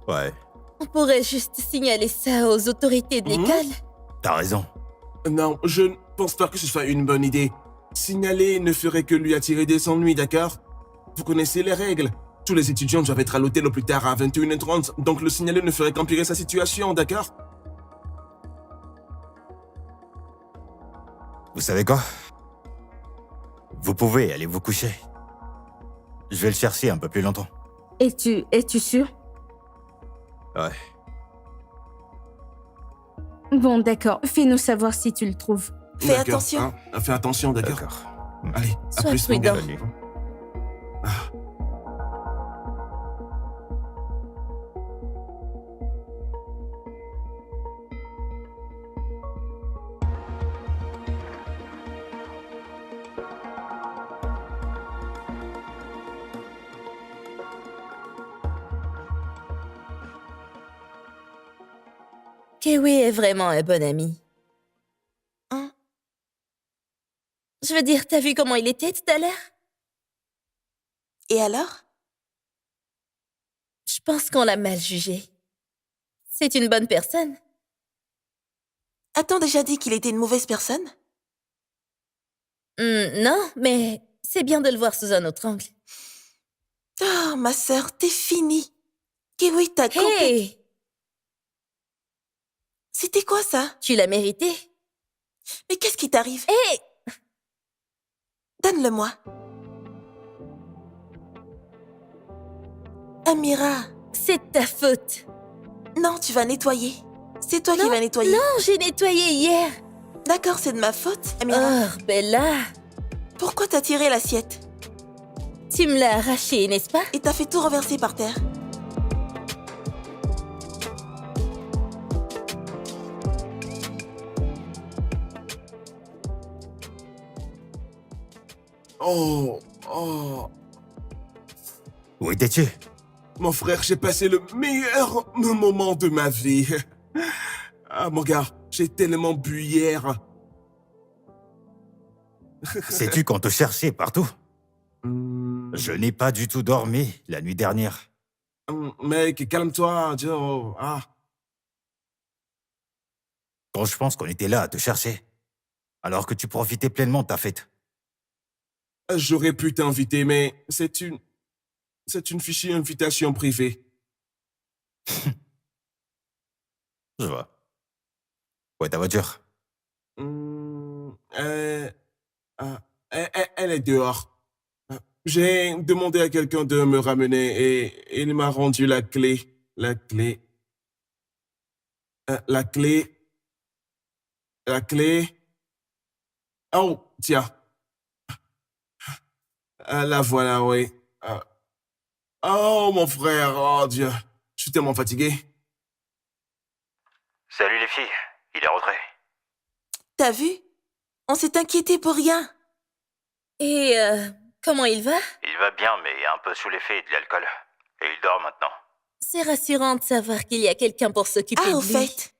Ouais, On pourrait juste signaler ça aux autorités de l'école. t'as raison. Non, je ne pense pas que ce soit une bonne idée. Signaler ne ferait que lui attirer des ennuis, d'accord? Vous connaissez les règles. Tous les étudiants doivent être à l'hôtel au plus tard à 21h30, donc le signaler ne ferait qu'empirer sa situation, d'accord? Vous savez quoi? Vous pouvez aller vous coucher. Je vais le chercher un peu plus longtemps. Es-tu sûr? Ouais. Bon, d'accord. Fais-nous savoir si tu le trouves. Fais D'accord, attention. hein. Fais attention, d'accord. D'accord. Allez, à Sois plus, mon gars. prudent. Salut. Kiwi est vraiment un bon ami. Hein? Je veux dire, t'as vu comment il était tout à l'heure? Et alors? Je pense qu'on l'a mal jugé. C'est une bonne personne. A-t-on déjà dit qu'il était une mauvaise personne? Non, mais c'est bien de le voir sous un autre angle. Oh, ma sœur, t'es finie. Kiwi, t'as complètement... Hey! C'était quoi ça? Tu l'as mérité. Mais qu'est-ce qui t'arrive? Hey! Donne-le-moi. Amira, C'est ta faute. non, tu vas nettoyer. C'est toi qui vas nettoyer. Non, j'ai nettoyé hier. D'accord, c'est de ma faute, Amira. Oh, Bella, Pourquoi t'as tiré l'assiette? tu me l'as arraché, n'est-ce pas? Et t'as fait tout renverser par terre. Oh, oh. Où étais-tu? Mon frère, j'ai passé le meilleur moment de ma vie. Ah, mon gars, j'ai tellement bu hier. Sais-tu qu'on te cherchait partout? Hmm, Je n'ai pas du tout dormi la nuit dernière. Mec, calme-toi, Joe. Ah, Quand je pense qu'on était là à te chercher, alors que tu profitais pleinement de ta fête. j'aurais pu t'inviter, mais c'est une fichue invitation privée. Je vois. Où est ta voiture? Hmm, elle est dehors. J'ai demandé à quelqu'un de me ramener et il m'a rendu la clé. La clé. La clé. La clé. Oh, tiens. La voilà, oui. Oh, mon frère, oh Dieu. Je suis tellement fatigué. Salut les filles, il est rentré. T'as vu? On s'est inquiété pour rien. Et comment il va? Il va bien, mais un peu sous l'effet de l'alcool. Et il dort maintenant. C'est rassurant de savoir qu'il y a quelqu'un pour s'occuper Ah, de au lui. fait,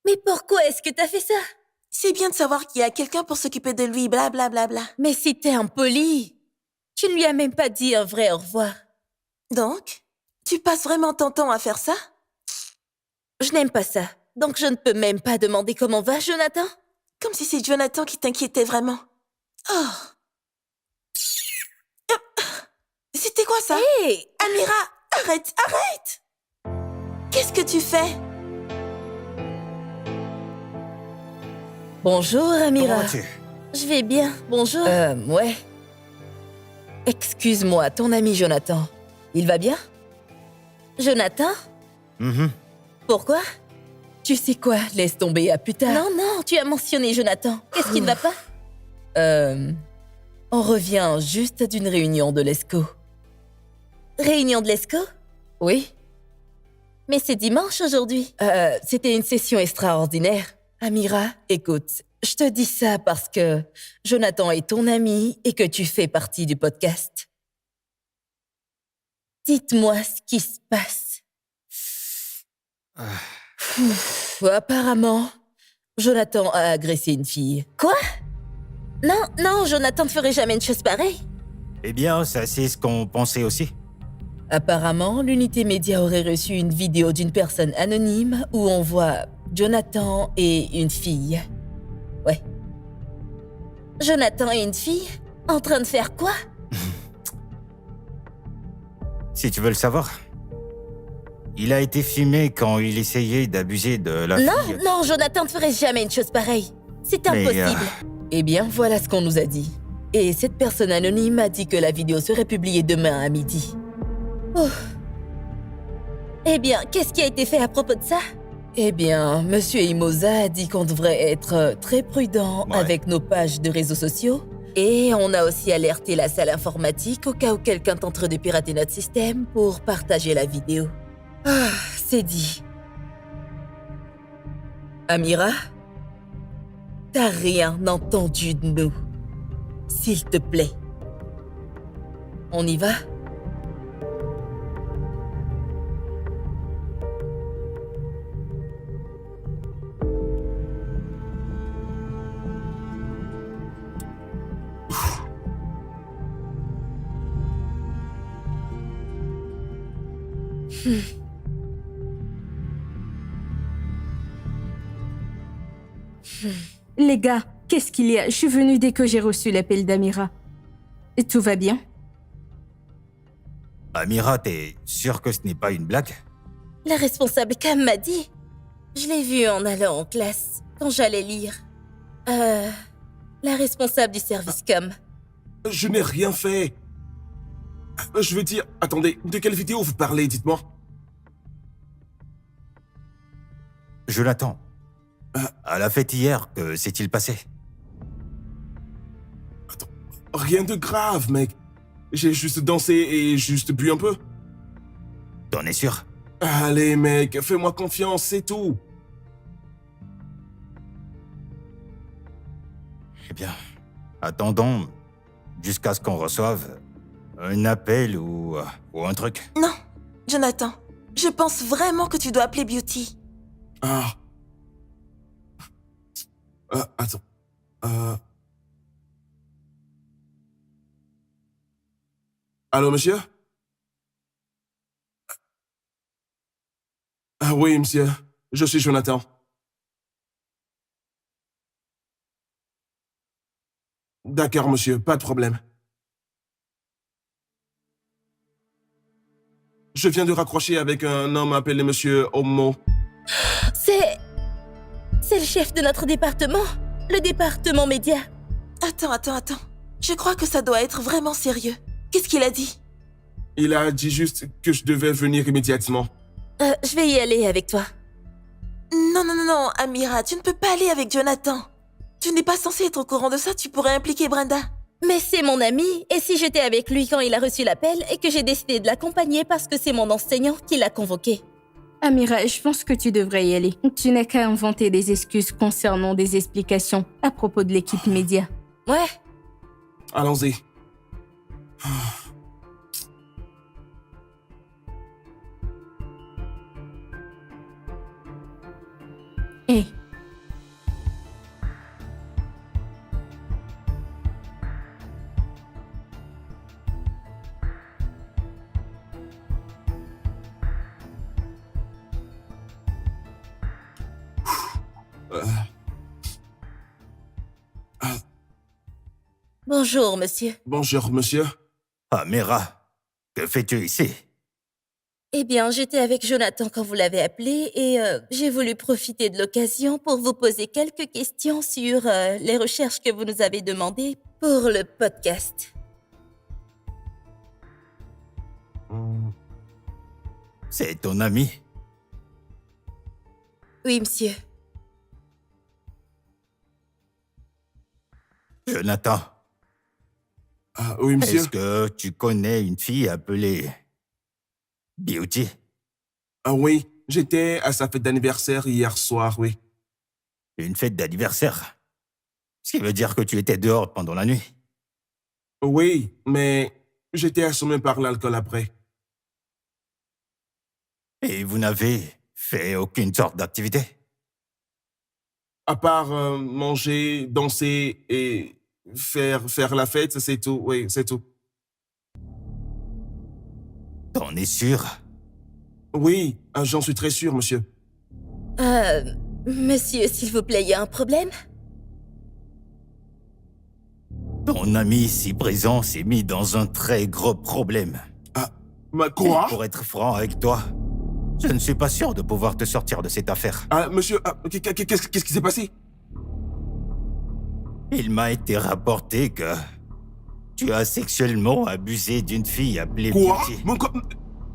Mais pourquoi est-ce que t'as fait ça? c'est bien de savoir qu'il y a quelqu'un pour s'occuper de lui, blablabla. Bla, bla. Mais si t'es impoli, tu ne lui as même pas dit un vrai au revoir. Donc, tu passes vraiment ton temps à faire ça? Je n'aime pas ça, donc je ne peux même pas demander comment va, Jonathan. Comme si c'est Jonathan qui t'inquiétait vraiment. Oh. C'était quoi ça? Hé! Amira, arrête, arrête! Qu'est-ce que tu fais? Bonjour, Amira. Comment vas-tu? Je vais bien, bonjour. Ouais. Excuse-moi, ton ami Jonathan. Il va bien? Jonathan? Mhm. Pourquoi? Tu sais quoi, laisse tomber à plus tard. Non, non, tu as mentionné Jonathan. Qu'est-ce qui ne va pas? On revient juste d'une réunion de l'ESCO. Réunion de l'ESCO? Oui. Mais c'est dimanche aujourd'hui. C'était une session extraordinaire. Amira, écoute, je te dis ça parce que Jonathan est ton ami et que tu fais partie du podcast. Dites-moi ce qui se passe. Apparemment, Jonathan a agressé une fille. Quoi? Non, non, Jonathan ne ferait jamais une chose pareille. Eh bien, ça c'est ce qu'on pensait aussi. Apparemment, l'unité média aurait reçu une vidéo d'une personne anonyme où on voit Jonathan et une fille. Ouais. Jonathan et une fille? En train de faire quoi? Si tu veux le savoir. Il a été filmé quand il essayait d'abuser de la Non, fille. non, Jonathan ne ferait jamais une chose pareille. C'est Mais, impossible. Eh bien, voilà ce qu'on nous a dit. Et cette personne anonyme a dit que la vidéo serait publiée demain à midi. Oh. Eh bien, qu'est-ce qui a été fait à propos de ça? Eh bien, Monsieur Imosa a dit qu'on devrait être très prudent Ouais. avec nos pages de réseaux sociaux. Et on a aussi alerté la salle informatique au cas où quelqu'un tenterait de pirater notre système pour partager la vidéo. Ah, c'est dit. Amira, t'as rien entendu de nous. S'il te plaît. On y va? Les gars, qu'est-ce qu'il y a? Je suis venue dès que j'ai reçu l'appel d'Amira. Et tout va bien? Amira, t'es sûr que ce n'est pas une blague? La responsable Cam m'a dit. Je l'ai vue en allant en classe, quand j'allais lire. La responsable du service Com. Je n'ai rien fait. Je veux dire, attendez, de quelle vidéo vous parlez, dites-moi? Je l'attends. À la fête hier, que s'est-il passé? Rien de grave, mec. J'ai juste dansé et juste bu un peu. T'en es sûr? Allez, mec, fais-moi confiance, c'est tout. Eh bien, attendons jusqu'à ce qu'on reçoive un appel ou un truc. Non, Jonathan, je pense vraiment que tu dois appeler Beauty. Ah. Attends. Allô, monsieur? Ah oui, monsieur. Je suis Jonathan. D'accord, monsieur, pas de problème. Je viens de raccrocher avec un homme appelé monsieur Omo. C'est le chef de notre département, le département média. Attends. Je crois que ça doit être vraiment sérieux. Qu'est-ce qu'il a dit? Il a dit juste que je devais venir immédiatement. Je vais y aller avec toi. Non, Amira, tu ne peux pas aller avec Jonathan. Tu n'es pas censé être au courant de ça, tu pourrais impliquer Brenda. Mais c'est mon ami, et si j'étais avec lui quand il a reçu l'appel et que j'ai décidé de l'accompagner parce que c'est mon enseignant qui l'a convoqué? Amira, je pense que tu devrais y aller. Tu n'as qu'à inventer des excuses concernant des explications à propos de l'équipe média. Ouais, Allons-y. Hé, bonjour monsieur. Bonjour, monsieur. Amira, que fais-tu ici? Eh bien, j'étais avec Jonathan quand vous l'avez appelé et j'ai voulu profiter de l'occasion pour vous poser quelques questions sur les recherches que vous nous avez demandées pour le podcast. C'est ton ami? Oui, monsieur. Jonathan, Ah, oui, monsieur. est-ce que tu connais une fille appelée Beauty? Ah oui, j'étais à sa fête d'anniversaire hier soir, oui. Une fête d'anniversaire? Ce qui veut dire que tu étais dehors pendant la nuit? Oui, mais j'étais assommé par l'alcool après. Et vous n'avez fait aucune sorte d'activité? À part manger, danser et faire la fête, c'est tout, oui, c'est tout. T'en es sûr? Oui, j'en suis très sûr, monsieur. Monsieur, s'il vous plaît, il y a un problème? Ton ami si présent s'est mis dans un très gros problème. Mais quoi? Et pour être franc avec toi, je ne suis pas sûr de pouvoir te sortir de cette affaire. Ah, monsieur, qu'est-ce qui s'est passé? il m'a été rapporté que tu as sexuellement abusé d'une fille appelée Quoi? Beauty.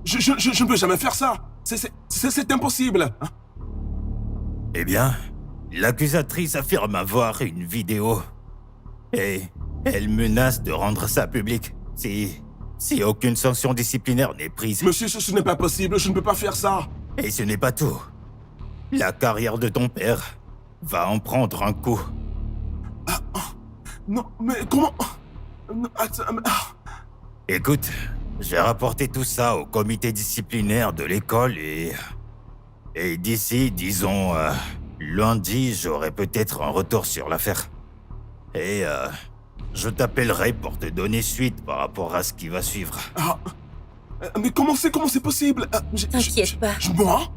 Je ne peux jamais faire ça. C'est impossible. Hein? Eh bien, l'accusatrice affirme avoir une vidéo. Et elle menace de rendre ça public si aucune sanction disciplinaire n'est prise. Monsieur, ce n'est pas possible. Je ne peux pas faire ça. Et ce n'est pas tout. La carrière de ton père va en prendre un coup. Non, mais comment... Non, attends, mais- Écoute, j'ai rapporté tout ça au comité disciplinaire de l'école et d'ici, disons, lundi, j'aurai peut-être un retour sur l'affaire. Et je t'appellerai pour te donner suite par rapport à ce qui va suivre. Mais comment c'est possible? T'inquiète pas. Moi?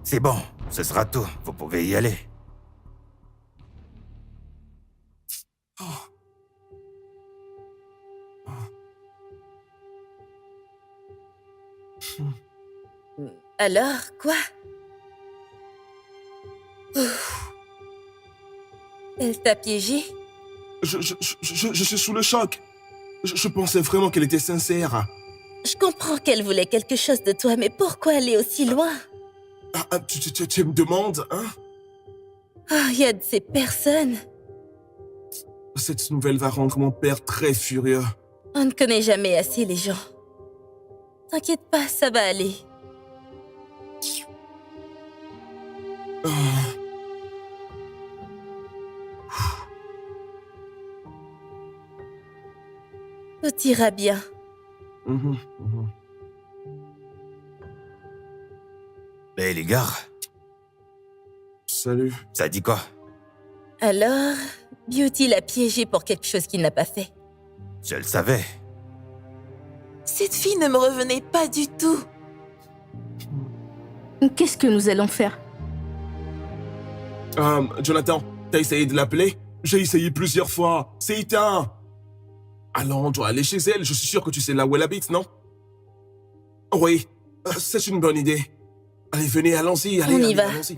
C'est bon, ce sera tout. Vous pouvez y aller. Alors, quoi? Ouf. Elle t'a piégé? Je suis sous le choc. Je pensais vraiment qu'elle était sincère. Je comprends qu'elle voulait quelque chose de toi, mais pourquoi aller aussi loin? Tu me demandes, hein? Oh, il y a de ces personnes. Cette nouvelle va rendre mon père très furieux. On ne connaît jamais assez les gens. T'inquiète pas, ça va aller. Tout ira bien. Mhm. Mais les gars, Salut. ça dit quoi? Alors, Beauty l'a piégé pour quelque chose qu'il n'a pas fait. Je le savais. Cette fille ne me revenait pas du tout. Qu'est-ce que nous allons faire? Jonathan, t'as essayé de l'appeler? J'ai essayé plusieurs fois. C'est éteint. Alors, on doit aller chez elle. Je suis sûr que tu sais là où elle habite, non? Oui, c'est une bonne idée. Allez, venez, allons-y. Allez, On y allez, va. allons-y.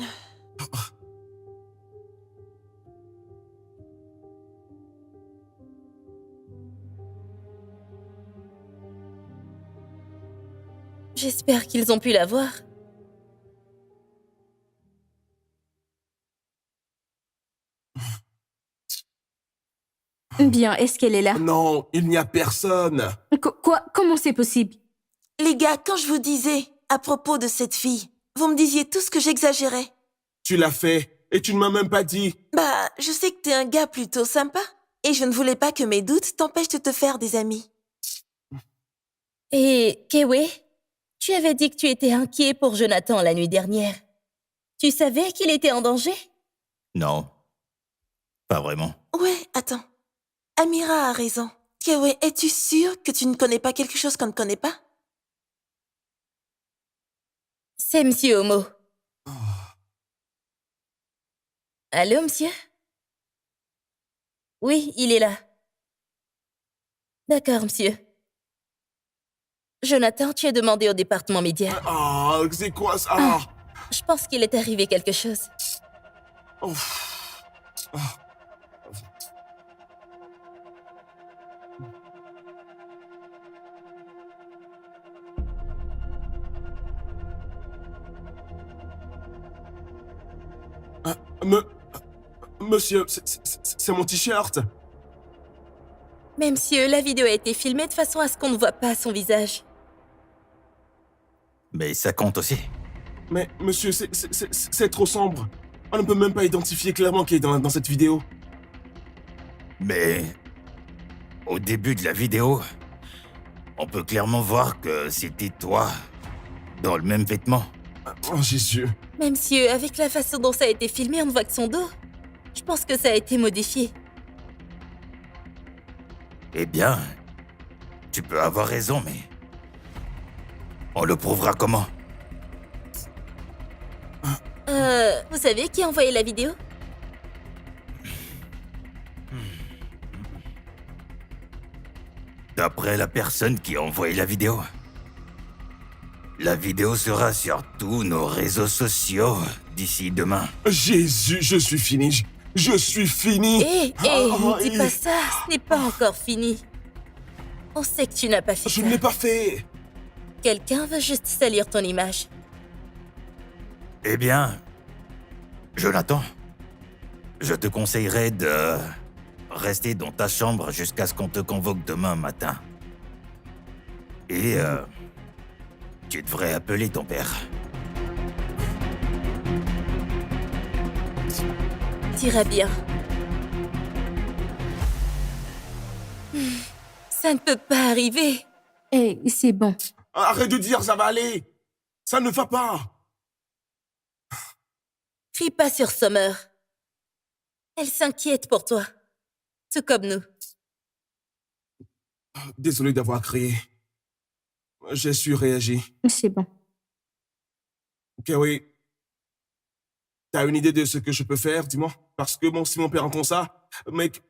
J'espère qu'ils ont pu la voir. Bien, est-ce qu'elle est là? Non, il n'y a personne. Quoi? Comment c'est possible? Les gars, quand je vous disais à propos de cette fille, vous me disiez tous que j'exagérais. Tu l'as fait et tu ne m'as même pas dit. Bah, je sais que t'es un gars plutôt sympa. Et je ne voulais pas que mes doutes t'empêchent de te faire des amis. Et, Kewe, tu avais dit que tu étais inquiet pour Jonathan la nuit dernière. Tu savais qu'il était en danger? Non. Pas vraiment. Ouais, attends. Amira a raison. Kewe, es-tu sûr que tu ne connais pas quelque chose qu'on ne connaît pas? C'est Monsieur Homo. Allô, monsieur? Oui, il est là. D'accord, monsieur. Jonathan, tu as demandé au département média. Ah, c'est quoi ça? Je pense qu'il est arrivé quelque chose. Oh. Monsieur, c'est mon t-shirt. Mais monsieur, la vidéo a été filmée de façon à ce qu'on ne voit pas son visage. Mais ça compte aussi. Mais monsieur, c'est trop sombre. On ne peut même pas identifier clairement qui est dans cette vidéo. Mais au début de la vidéo, on peut clairement voir que c'était toi, dans le même vêtement. Oh Jésus. Mais monsieur, avec la façon dont ça a été filmé, on ne voit que son dos. Je pense que ça a été modifié. Eh bien, tu peux avoir raison, mais on le prouvera comment? Vous savez qui a envoyé la vidéo? D'après la personne qui a envoyé la vidéo sera sur tous nos réseaux sociaux d'ici demain. Jésus, je suis fini. Je suis fini. Hé, Ah, dis pas ça, ce n'est pas encore fini. On sait que tu n'as pas fait Je ça. ne l'ai pas fait. Quelqu'un veut juste salir ton image. Eh bien, Jonathan, je te conseillerais de rester dans ta chambre jusqu'à ce qu'on te convoque demain matin. Et tu devrais appeler ton père. T'iras bien. Ça ne peut pas arriver. Eh, c'est bon. Arrête de dire ça va aller. Ça ne va pas. Crie pas sur Summer. Elle s'inquiète pour toi. Tout comme nous. Désolé d'avoir crié. J'ai su réagir. C'est bon. Ok, oui. T'as une idée de ce que je peux faire, dis-moi? Parce que bon, si mon père entend ça, mec,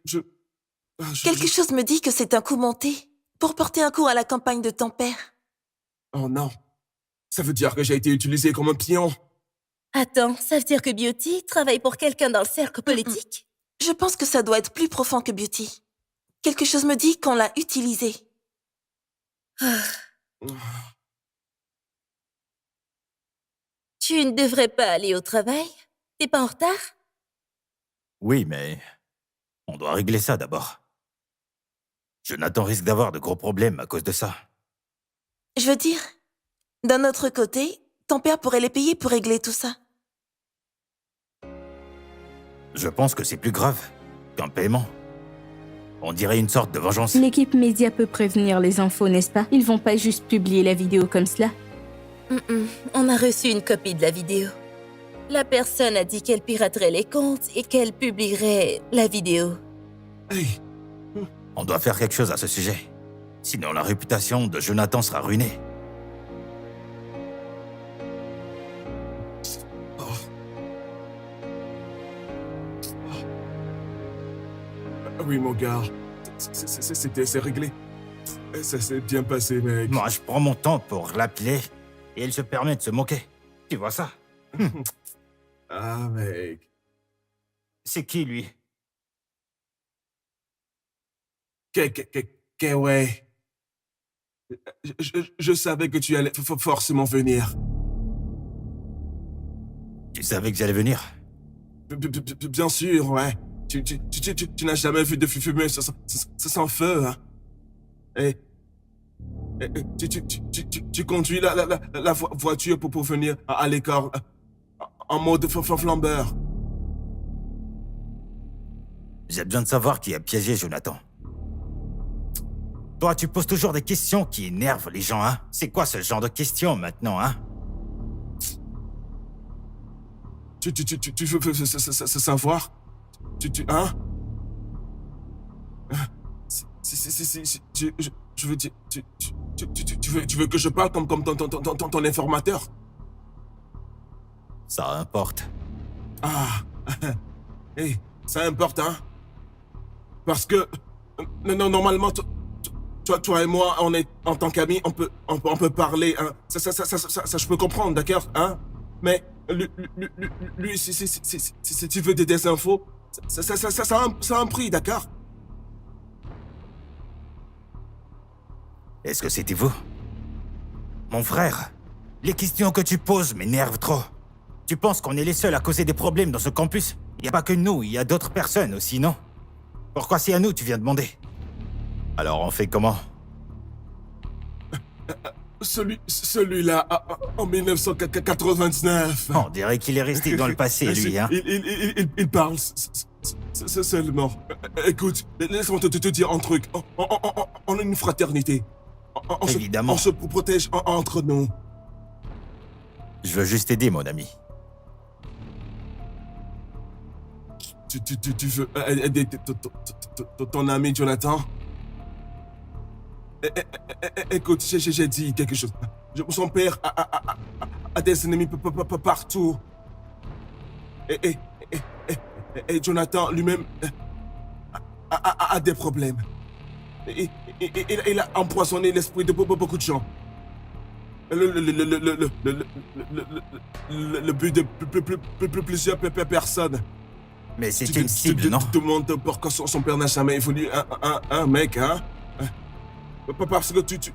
Quelque chose me dit que c'est un coup monté pour porter un coup à la campagne de ton père. Oh non. Ça veut dire que j'ai été utilisé comme un pion. Attends, ça veut dire que Beauty travaille pour quelqu'un dans le cercle politique? Je pense que ça doit être plus profond que Beauty. Quelque chose me dit qu'on l'a utilisé. Tu ne devrais pas aller au travail? T'es pas en retard? Oui, mais on doit régler ça d'abord. Jonathan risque d'avoir de gros problèmes à cause de ça. Je veux dire, d'un autre côté, ton père pourrait les payer pour régler tout ça. Je pense que c'est plus grave qu'un paiement. On dirait une sorte de vengeance. L'équipe média peut prévenir les infos, n'est-ce pas? Ils vont pas juste publier la vidéo comme cela. On a reçu une copie de la vidéo. La personne a dit qu'elle piraterait les comptes et qu'elle publierait la vidéo. Hey, On doit faire quelque chose à ce sujet. Sinon, la réputation de Jonathan sera ruinée. oui, mon gars. C'est réglé. Ça s'est bien passé, mec. Moi, je prends mon temps pour l'appeler et elle se permet de se moquer. Tu vois ça? Ah, mec. C'est qui, lui? Ouais. Je savais que tu allais forcément venir. Tu savais que j'allais venir? Bien sûr, ouais. Tu n'as jamais vu de fumée sans feu, hein? Et tu conduis la voiture pour venir à l'école en mode flambeur. J'ai besoin de savoir qui a piégé Jonathan. Toi, tu poses toujours des questions qui énervent les gens, hein? C'est quoi ce genre de questions maintenant, hein? Tu veux savoir? Hein? Je veux dire, tu veux que je parle comme ton informateur? Ça importe. Ah, hey, ça importe, hein? Parce que, non, normalement, toi et moi, on est, en tant qu'amis, on peut parler, hein? Ça, je peux comprendre, d'accord, hein? Mais, lui, si tu veux des infos, ça a un prix, d'accord? Est-ce que c'était vous? Mon frère, les questions que tu poses m'énervent trop. Tu penses qu'on est les seuls à causer des problèmes dans ce campus? Il n'y a pas que nous, il y a d'autres personnes aussi, non? Pourquoi c'est à nous tu viens demander? Alors on fait comment? Celui-là, en 1999. On dirait qu'il est resté dans le passé, lui, hein? Il parle seulement. Écoute, laisse-moi te dire un truc. On est une fraternité. Évidemment. On se protège entre nous. Je veux juste aider, mon ami. Tu veux aider ton ami Jonathan? Écoute, j'ai dit quelque chose. Son père a des ennemis partout. Et Jonathan lui-même a des problèmes. Il a empoisonné l'esprit de beaucoup de gens. Le but de plusieurs personnes. Mais c'est une cible, non? Tout le monde pourquoi son père n'a jamais évolué un mec, hein? Parce que tu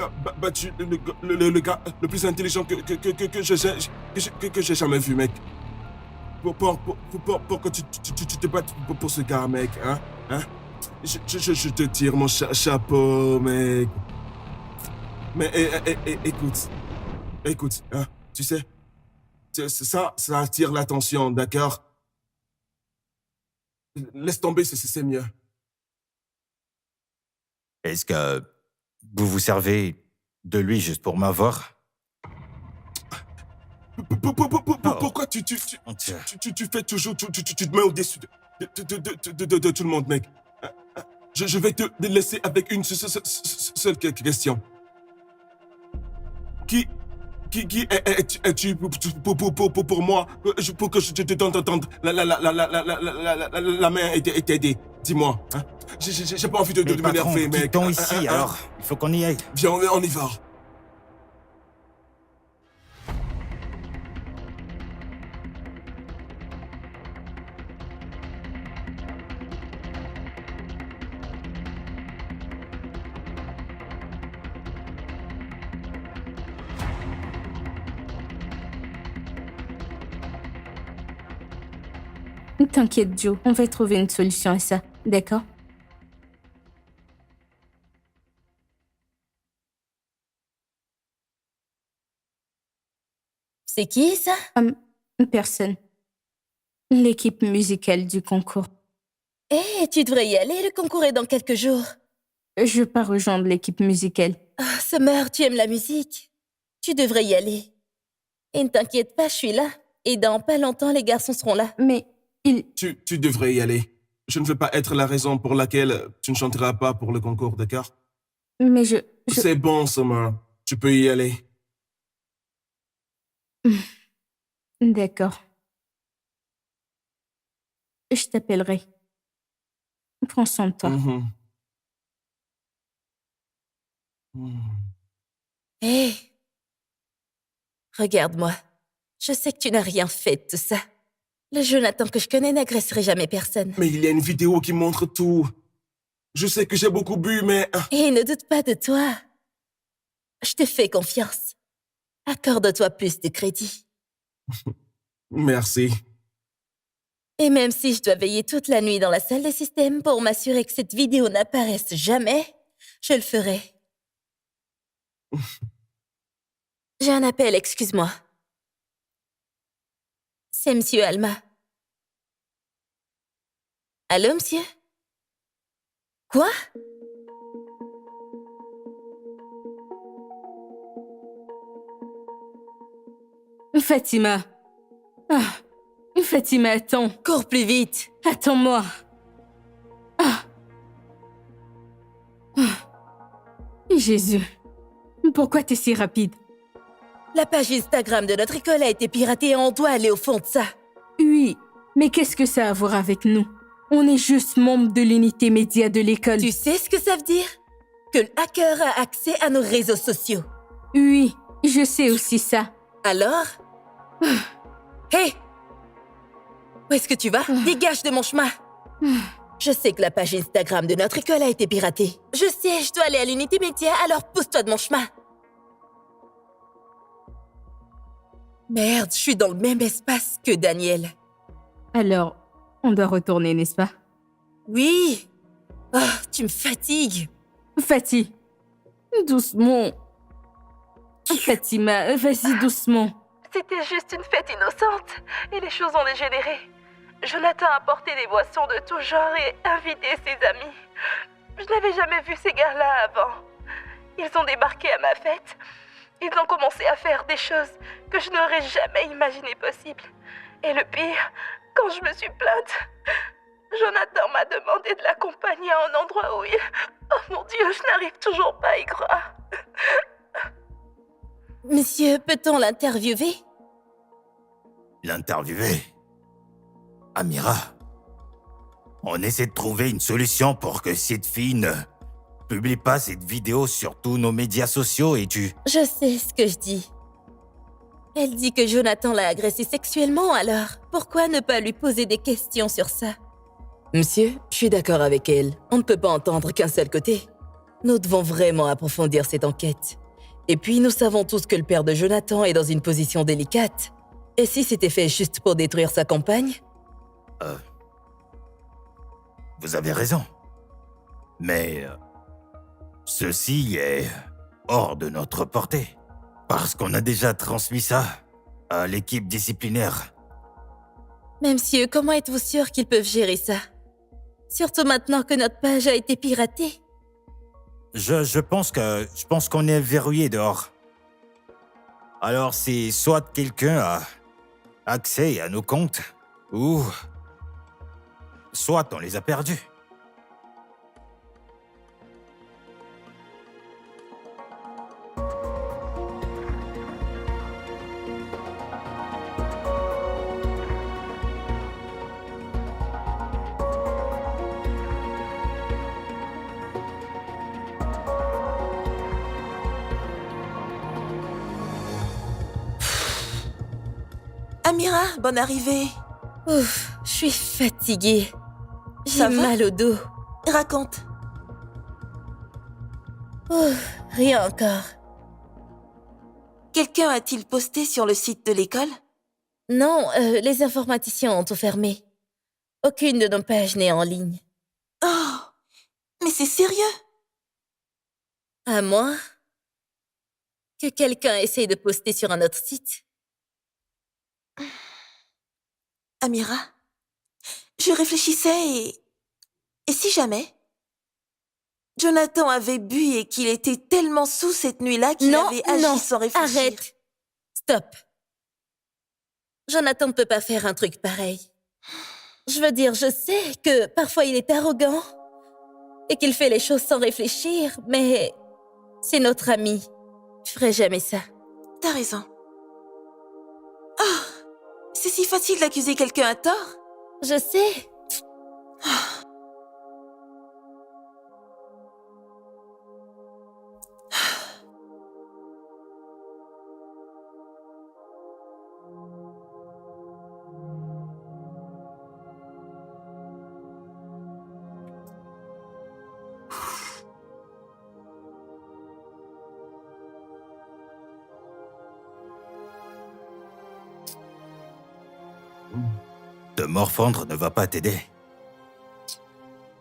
as battu le gars le plus intelligent que j'ai jamais vu, mec. Pour que tu te battes pour ce gars, mec, hein? Je te tire mon chapeau, mec. Mais écoute, hein, tu sais, ça attire l'attention, d'accord? Laisse tomber, c'est mieux. Est-ce que vous vous servez de lui juste pour m'avoir? Pourquoi tu fais toujours, tu te mets au-dessus de tout le monde, mec? Je vais te laisser avec une seule question. Qui es-tu pour moi, pour que je te donne la main et t'aider? Dis-moi, hein? J'ai pas envie de Mais patron, m'énerver, mec. quittons ici, alors. Il faut qu'on y aille. Viens, on y va. T'inquiète, Joe, on va trouver une solution à ça, d'accord? C'est qui, ça? Personne. L'équipe musicale du concours. Eh, tu devrais y aller, le concours est dans quelques jours. Je veux pas rejoindre l'équipe musicale. Ah, Summer, tu aimes la musique. Tu devrais y aller. Et ne t'inquiète pas, je suis là. Et dans pas longtemps, les garçons seront là. Mais Tu devrais y aller. Je ne veux pas être la raison pour laquelle tu ne chanteras pas pour le concours, d'accord? Mais je... C'est bon, Summer. Tu peux y aller. D'accord. Je t'appellerai. Prends soin de toi. Mhm. Mhm. Hé, regarde-moi. Je sais que tu n'as rien fait de tout ça. Le Jonathan que je connais n'agresserait jamais personne. Mais il y a une vidéo qui montre tout. Je sais que j'ai beaucoup bu, mais... Et ne doute pas de toi. Je te fais confiance. Accorde-toi plus de crédit. Merci. Et même si je dois veiller toute la nuit dans la salle des systèmes pour m'assurer que cette vidéo n'apparaisse jamais, je le ferai. J'ai un appel, excuse-moi. C'est Monsieur Alma. Allô, monsieur? Quoi? Fatima. Fatima, attends. Cours plus vite. Attends-moi. Jésus. Pourquoi t'es si rapide? La page Instagram de notre école a été piratée et on doit aller au fond de ça. Oui, mais qu'est-ce que ça a à voir avec nous? On est juste membres de l'unité média de l'école. Tu sais ce que ça veut dire? Que le hacker a accès à nos réseaux sociaux. Oui, je sais aussi ça. Alors? Hé! Où est-ce que tu vas? Dégage de mon chemin! Je sais que la page Instagram de notre école a été piratée. Je sais, je dois aller à l'unité média, alors pousse-toi de mon chemin. Merde, je suis dans le même espace que Daniel. Alors, on doit retourner, n'est-ce pas? Oui! Oh, tu me fatigues! Fatih, doucement. Fatima, vas-y doucement. C'était juste une fête innocente et les choses ont dégénéré. Jonathan a apporté des boissons de tout genre et invité ses amis. Je n'avais jamais vu ces gars-là avant. Ils ont débarqué à ma fête. Ils ont commencé à faire des choses que je n'aurais jamais imaginé possibles. Et le pire, quand je me suis plainte, Jonathan m'a demandé de l'accompagner à un endroit où il... Oh mon Dieu, je n'arrive toujours pas à y croire. Monsieur, peut-on l'interviewer? L'interviewer? Amira, on essaie de trouver une solution pour que cette fille ne publie pas cette vidéo sur tous nos médias sociaux et tu... Je sais ce que je dis. Elle dit que Jonathan l'a agressée sexuellement, alors pourquoi ne pas lui poser des questions sur ça? Monsieur, je suis d'accord avec elle. On ne peut pas entendre qu'un seul côté. Nous devons vraiment approfondir cette enquête. Et puis, nous savons tous que le père de Jonathan est dans une position délicate. Et si c'était fait juste pour détruire sa compagne? Vous avez raison. Mais ceci est hors de notre portée. Parce qu'on a déjà transmis ça à l'équipe disciplinaire. Mais monsieur, comment êtes-vous sûr qu'ils peuvent gérer ça? Surtout maintenant que notre page a été piratée. Je pense qu'on est verrouillé dehors. Alors si soit quelqu'un a accès à nos comptes, ou soit on les a perdus. Amira, bonne arrivée. Ouf, je suis fatiguée. Ça J'ai va? mal au dos. Raconte. Ouf, rien encore. Quelqu'un a-t-il posté sur le site de l'école? Non, les informaticiens ont tout fermé. Aucune de nos pages n'est en ligne. Oh, mais c'est sérieux? À moins que quelqu'un essaye de poster sur un autre site. Amira, je réfléchissais et si jamais Jonathan avait bu et qu'il était tellement sous cette nuit-là qu'il Non, avait agi non, sans réfléchir? arrête. Stop. Jonathan ne peut pas faire un truc pareil. Je veux dire, je sais que parfois il est arrogant et qu'il fait les choses sans réfléchir, mais c'est notre ami. Je ferais jamais ça. T'as raison. Oh, c'est si facile d'accuser quelqu'un à tort. Je sais. Te morfondre ne va pas t'aider.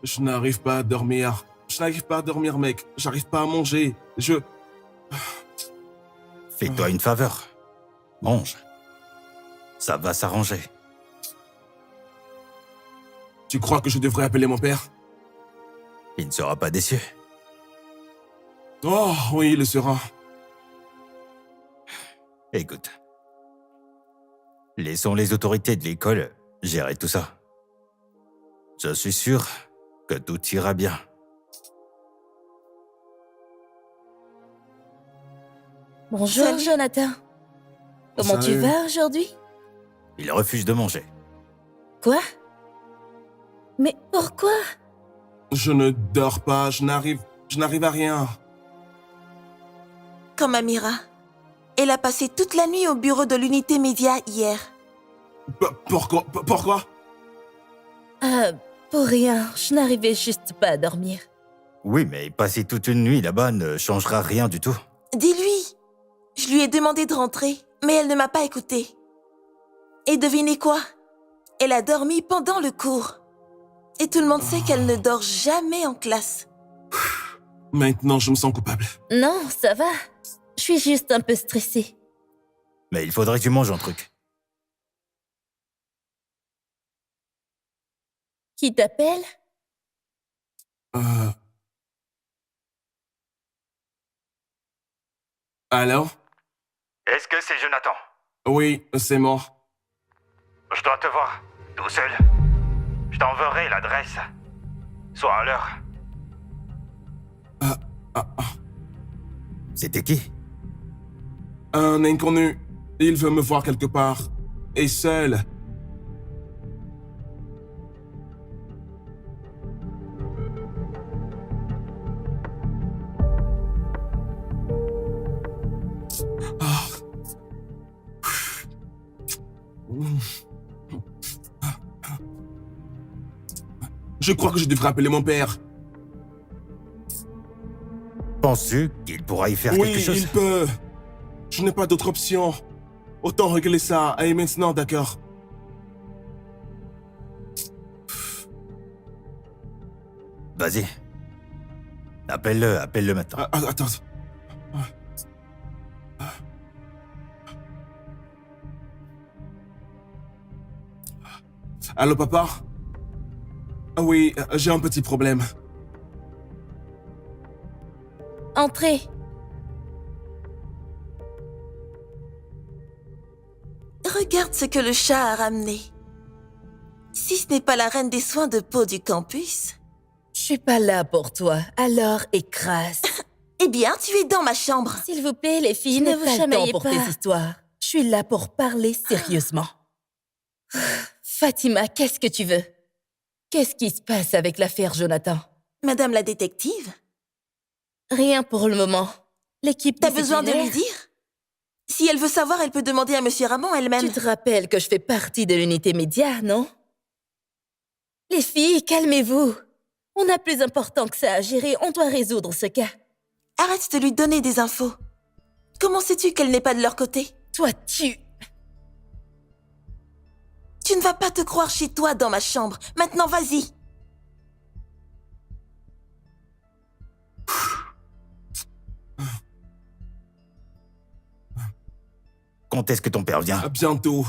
Je n'arrive pas à dormir. Je n'arrive pas à dormir, mec. J'arrive pas à manger. Fais-toi une faveur. Mange. Ça va s'arranger. Tu crois que je devrais appeler mon père? Il ne sera pas déçu. Oh, oui, il le sera. Écoute. Laissons les autorités de l'école gérer tout ça. Je suis sûr que tout ira bien. Bonjour, Salut. Jonathan. Comment tu Salut. vas aujourd'hui? Il refuse de manger. Quoi? Mais pourquoi? Je ne dors pas. Je n'arrive à rien. Comme Amira. Elle a passé toute la nuit au bureau de l'unité média hier. Pourquoi? Pour rien. Je n'arrivais juste pas à dormir. Oui, mais passer toute une nuit là-bas ne changera rien du tout. Dis-lui. Je lui ai demandé de rentrer, mais elle ne m'a pas écouté. Et devinez quoi? Elle a dormi pendant le cours. Et tout le monde sait qu'elle ne dort jamais en classe. Maintenant, je me sens coupable. Non, ça va. Je suis juste un peu stressée. Mais il faudrait que tu manges un truc. Qui t'appelle? Allô? Est-ce que c'est Jonathan? Oui, c'est moi. Je dois te voir, tout seul. Je t'enverrai l'adresse. Sois à l'heure. C'était qui? Un inconnu. Il veut me voir quelque part. Et seul. Ah. Je crois que je devrais appeler mon père. Penses-tu qu'il pourra y faire Oui, quelque chose? il peut. Je n'ai pas d'autre option. Autant régler ça. Et maintenant, d'accord. Vas-y. Appelle-le maintenant. Attends. Allô, papa? Ah oui, j'ai un petit problème. Entrez. Regarde ce que le chat a ramené. Si ce n'est pas la reine des soins de peau du campus, Je suis pas là pour toi, alors écrase. eh bien, tu es dans ma chambre. S'il vous plaît, les filles, Je ne n'ai vous pas le chamaillez temps pas pour pour tes tes histoires. Je suis là pour parler sérieusement. Fatima, qu'est-ce que tu veux? Qu'est-ce qui se passe avec l'affaire Jonathan? Madame la détective, Rien pour le moment. L'équipe t'as besoin de lui disciplinaire- dire? Si elle veut savoir, elle peut demander à Monsieur Ramon elle-même. Tu te rappelles que je fais partie de l'unité média, non? Les filles, calmez-vous. On a plus important que ça à gérer, on doit résoudre ce cas. Arrête de lui donner des infos. Comment sais-tu qu'elle n'est pas de leur côté? Toi, tu... Tu ne vas pas te croire chez toi dans ma chambre. Maintenant, vas-y. Quand est-ce que ton père vient? À bientôt.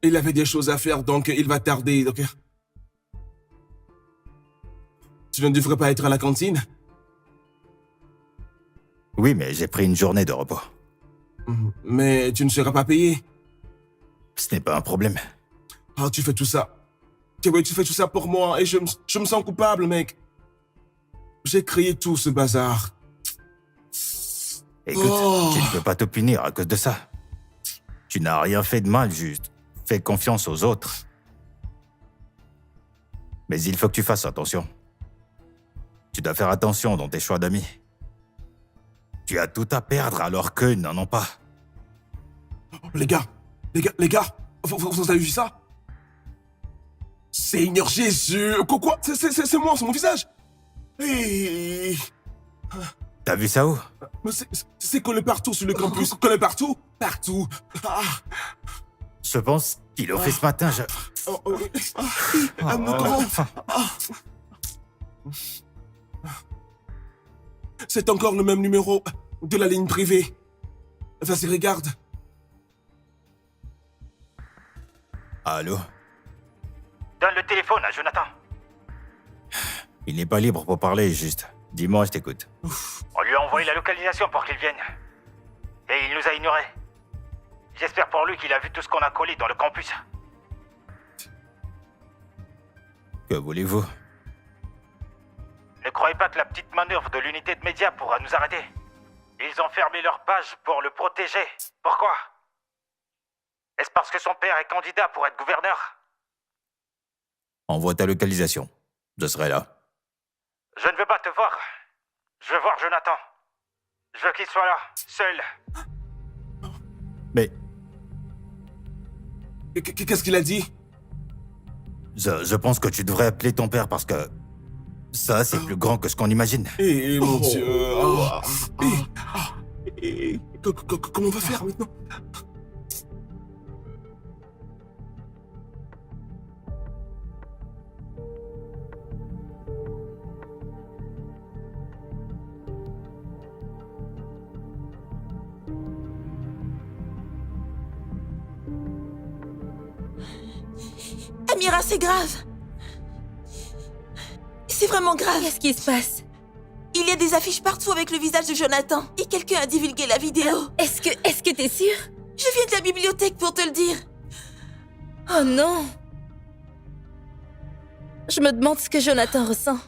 Il avait des choses à faire, donc il va tarder, ok? Tu ne devrais pas être à la cantine? Oui, mais j'ai pris une journée de repos. Mais tu ne seras pas payé. Ce n'est pas un problème. Ah, tu fais tout ça. Oui, tu fais tout ça pour moi et je me sens coupable, mec. J'ai créé tout ce bazar. Écoute, Oh. tu ne peux pas te punir à cause de ça. Tu n'as rien fait de mal, juste fais confiance aux autres. Mais il faut que tu fasses attention. Tu dois faire attention dans tes choix d'amis. Tu as tout à perdre alors qu'eux n'en ont pas. Les gars, vous avez vu ça? Seigneur Jésus, quoi? C'est moi, c'est mon visage. Hey. T'as vu ça où? Mais c'est collé partout sur le campus, collé partout, partout. Ah, Je pense qu'il l'a fait ce matin. comment? C'est encore le même numéro de la ligne privée. Vas-y, regarde. Allô? Donne le téléphone à Jonathan. Il n'est pas libre pour parler, juste. Dis-moi, je t'écoute. On lui a envoyé la localisation pour qu'il vienne. Et il nous a ignorés. J'espère pour lui qu'il a vu tout ce qu'on a collé dans le campus. Que voulez-vous? Ne croyez pas que la petite manœuvre de l'unité de médias pourra nous arrêter. Ils ont fermé leur page pour le protéger. Pourquoi? Est-ce parce que son père est candidat pour être gouverneur? Envoie ta localisation. Je serai là. Je ne veux pas te voir. Je veux voir Jonathan. Je veux qu'il soit là, seul. Mais Qu'est-ce qu'il a dit? je pense que tu devrais appeler ton père parce que ça, c'est plus grand que ce qu'on imagine. Eh, mon Dieu. Comment on va faire maintenant? Amira, c'est grave. C'est vraiment grave. Qu'est-ce qui se passe? Il y a des affiches partout avec le visage de Jonathan. Et quelqu'un a divulgué la vidéo. Est-ce que t'es sûre? Je viens de la bibliothèque pour te le dire. Oh non! Je me demande ce que Jonathan ressent.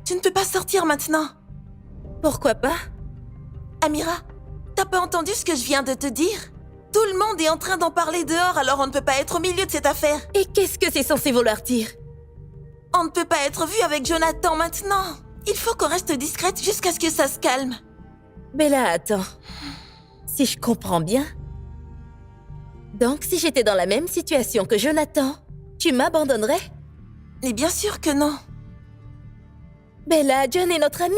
Tu ne peux pas sortir maintenant. Pourquoi pas? Amira, t'as pas entendu ce que je viens de te dire? Tout le monde est en train d'en parler dehors, alors on ne peut pas être au milieu de cette affaire. Et qu'est-ce que c'est censé vouloir dire? On ne peut pas être vu avec Jonathan maintenant. Il faut qu'on reste discrète jusqu'à ce que ça se calme. Bella, attends. Si je comprends bien, Donc, si j'étais dans la même situation que Jonathan, tu m'abandonnerais? Mais bien sûr que non. Bella, John est notre ami.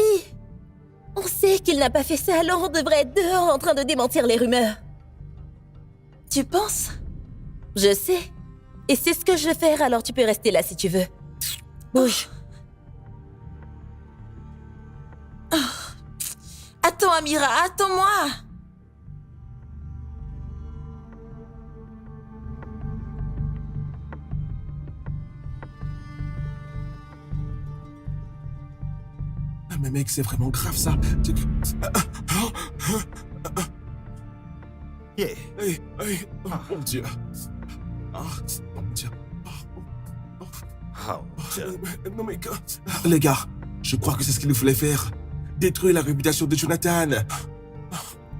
On sait qu'il n'a pas fait ça, alors on devrait être dehors en train de démentir les rumeurs. Tu penses? Je sais. Et c'est ce que je veux faire, alors tu peux rester là si tu veux. Bouge. Attends, Amira, attends-moi. Ah, mais mec, c'est vraiment grave ça. Yeah. Oh, mon Dieu. Ah, mon Dieu. Oh, Dieu. Non mais les gars, je crois que c'est ce qu'il voulait faire. Détruire la réputation de Jonathan.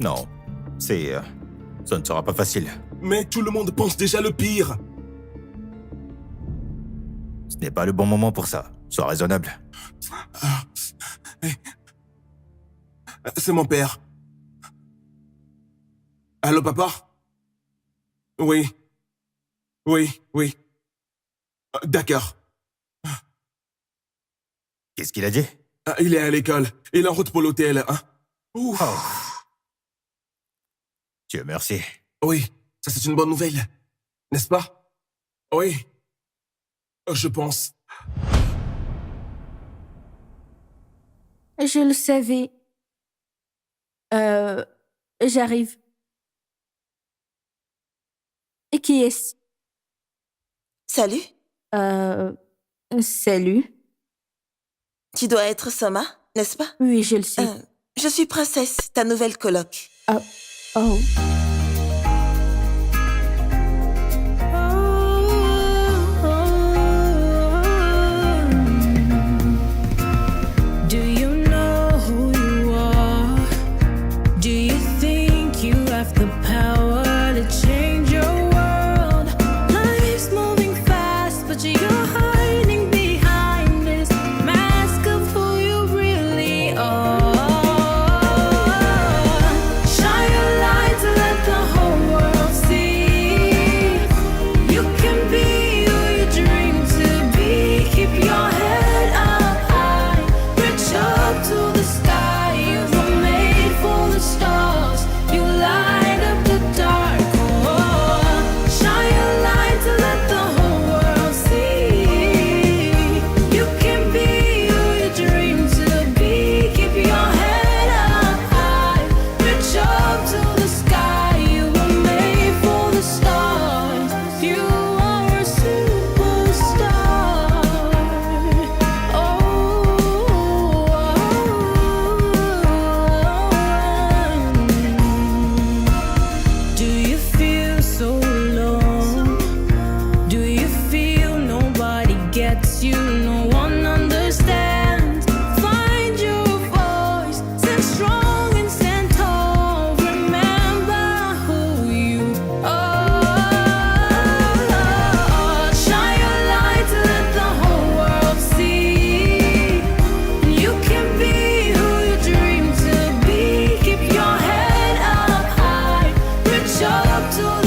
Non, c'est... ça ne sera pas facile. Mais tout le monde pense déjà le pire. Ce n'est pas le bon moment pour ça. Sois raisonnable. C'est mon père. Allô, papa? Oui. Oui. D'accord. Qu'est-ce qu'il a dit? Il est à l'école. Il est en route pour l'hôtel. Hein? Ouf. Oh. Dieu merci. Oui, ça c'est une bonne nouvelle. N'est-ce pas? Oui. Je pense. Je le savais. J'arrive. Et qui est-ce? Salut. Salut. Tu dois être Soma, n'est-ce pas? Oui, je le sais. Je suis Princesse, ta nouvelle coloc. Oh. Do you know who you are? Do you think you have the power to change your world? Life's moving fast, but you're hiding behind this mask of who you really are. Shine your light to let the whole world see. You can be who you dream to be. Keep your head up high, reach up to the sky. You were made for the stars. You light up the dark. Oh, shine your light to let the whole world see. You can be who you dream to be. Keep your head up high, reach up to the sky. You were made for the stars. You are a superstar. Do you feel so alone? Do you feel nobody gets you? No one understands. Find your voice, stand strong and stand tall. Remember who you are. Shine your light to let the whole world see. You can be who you dream to be. Keep your head up high, reach up to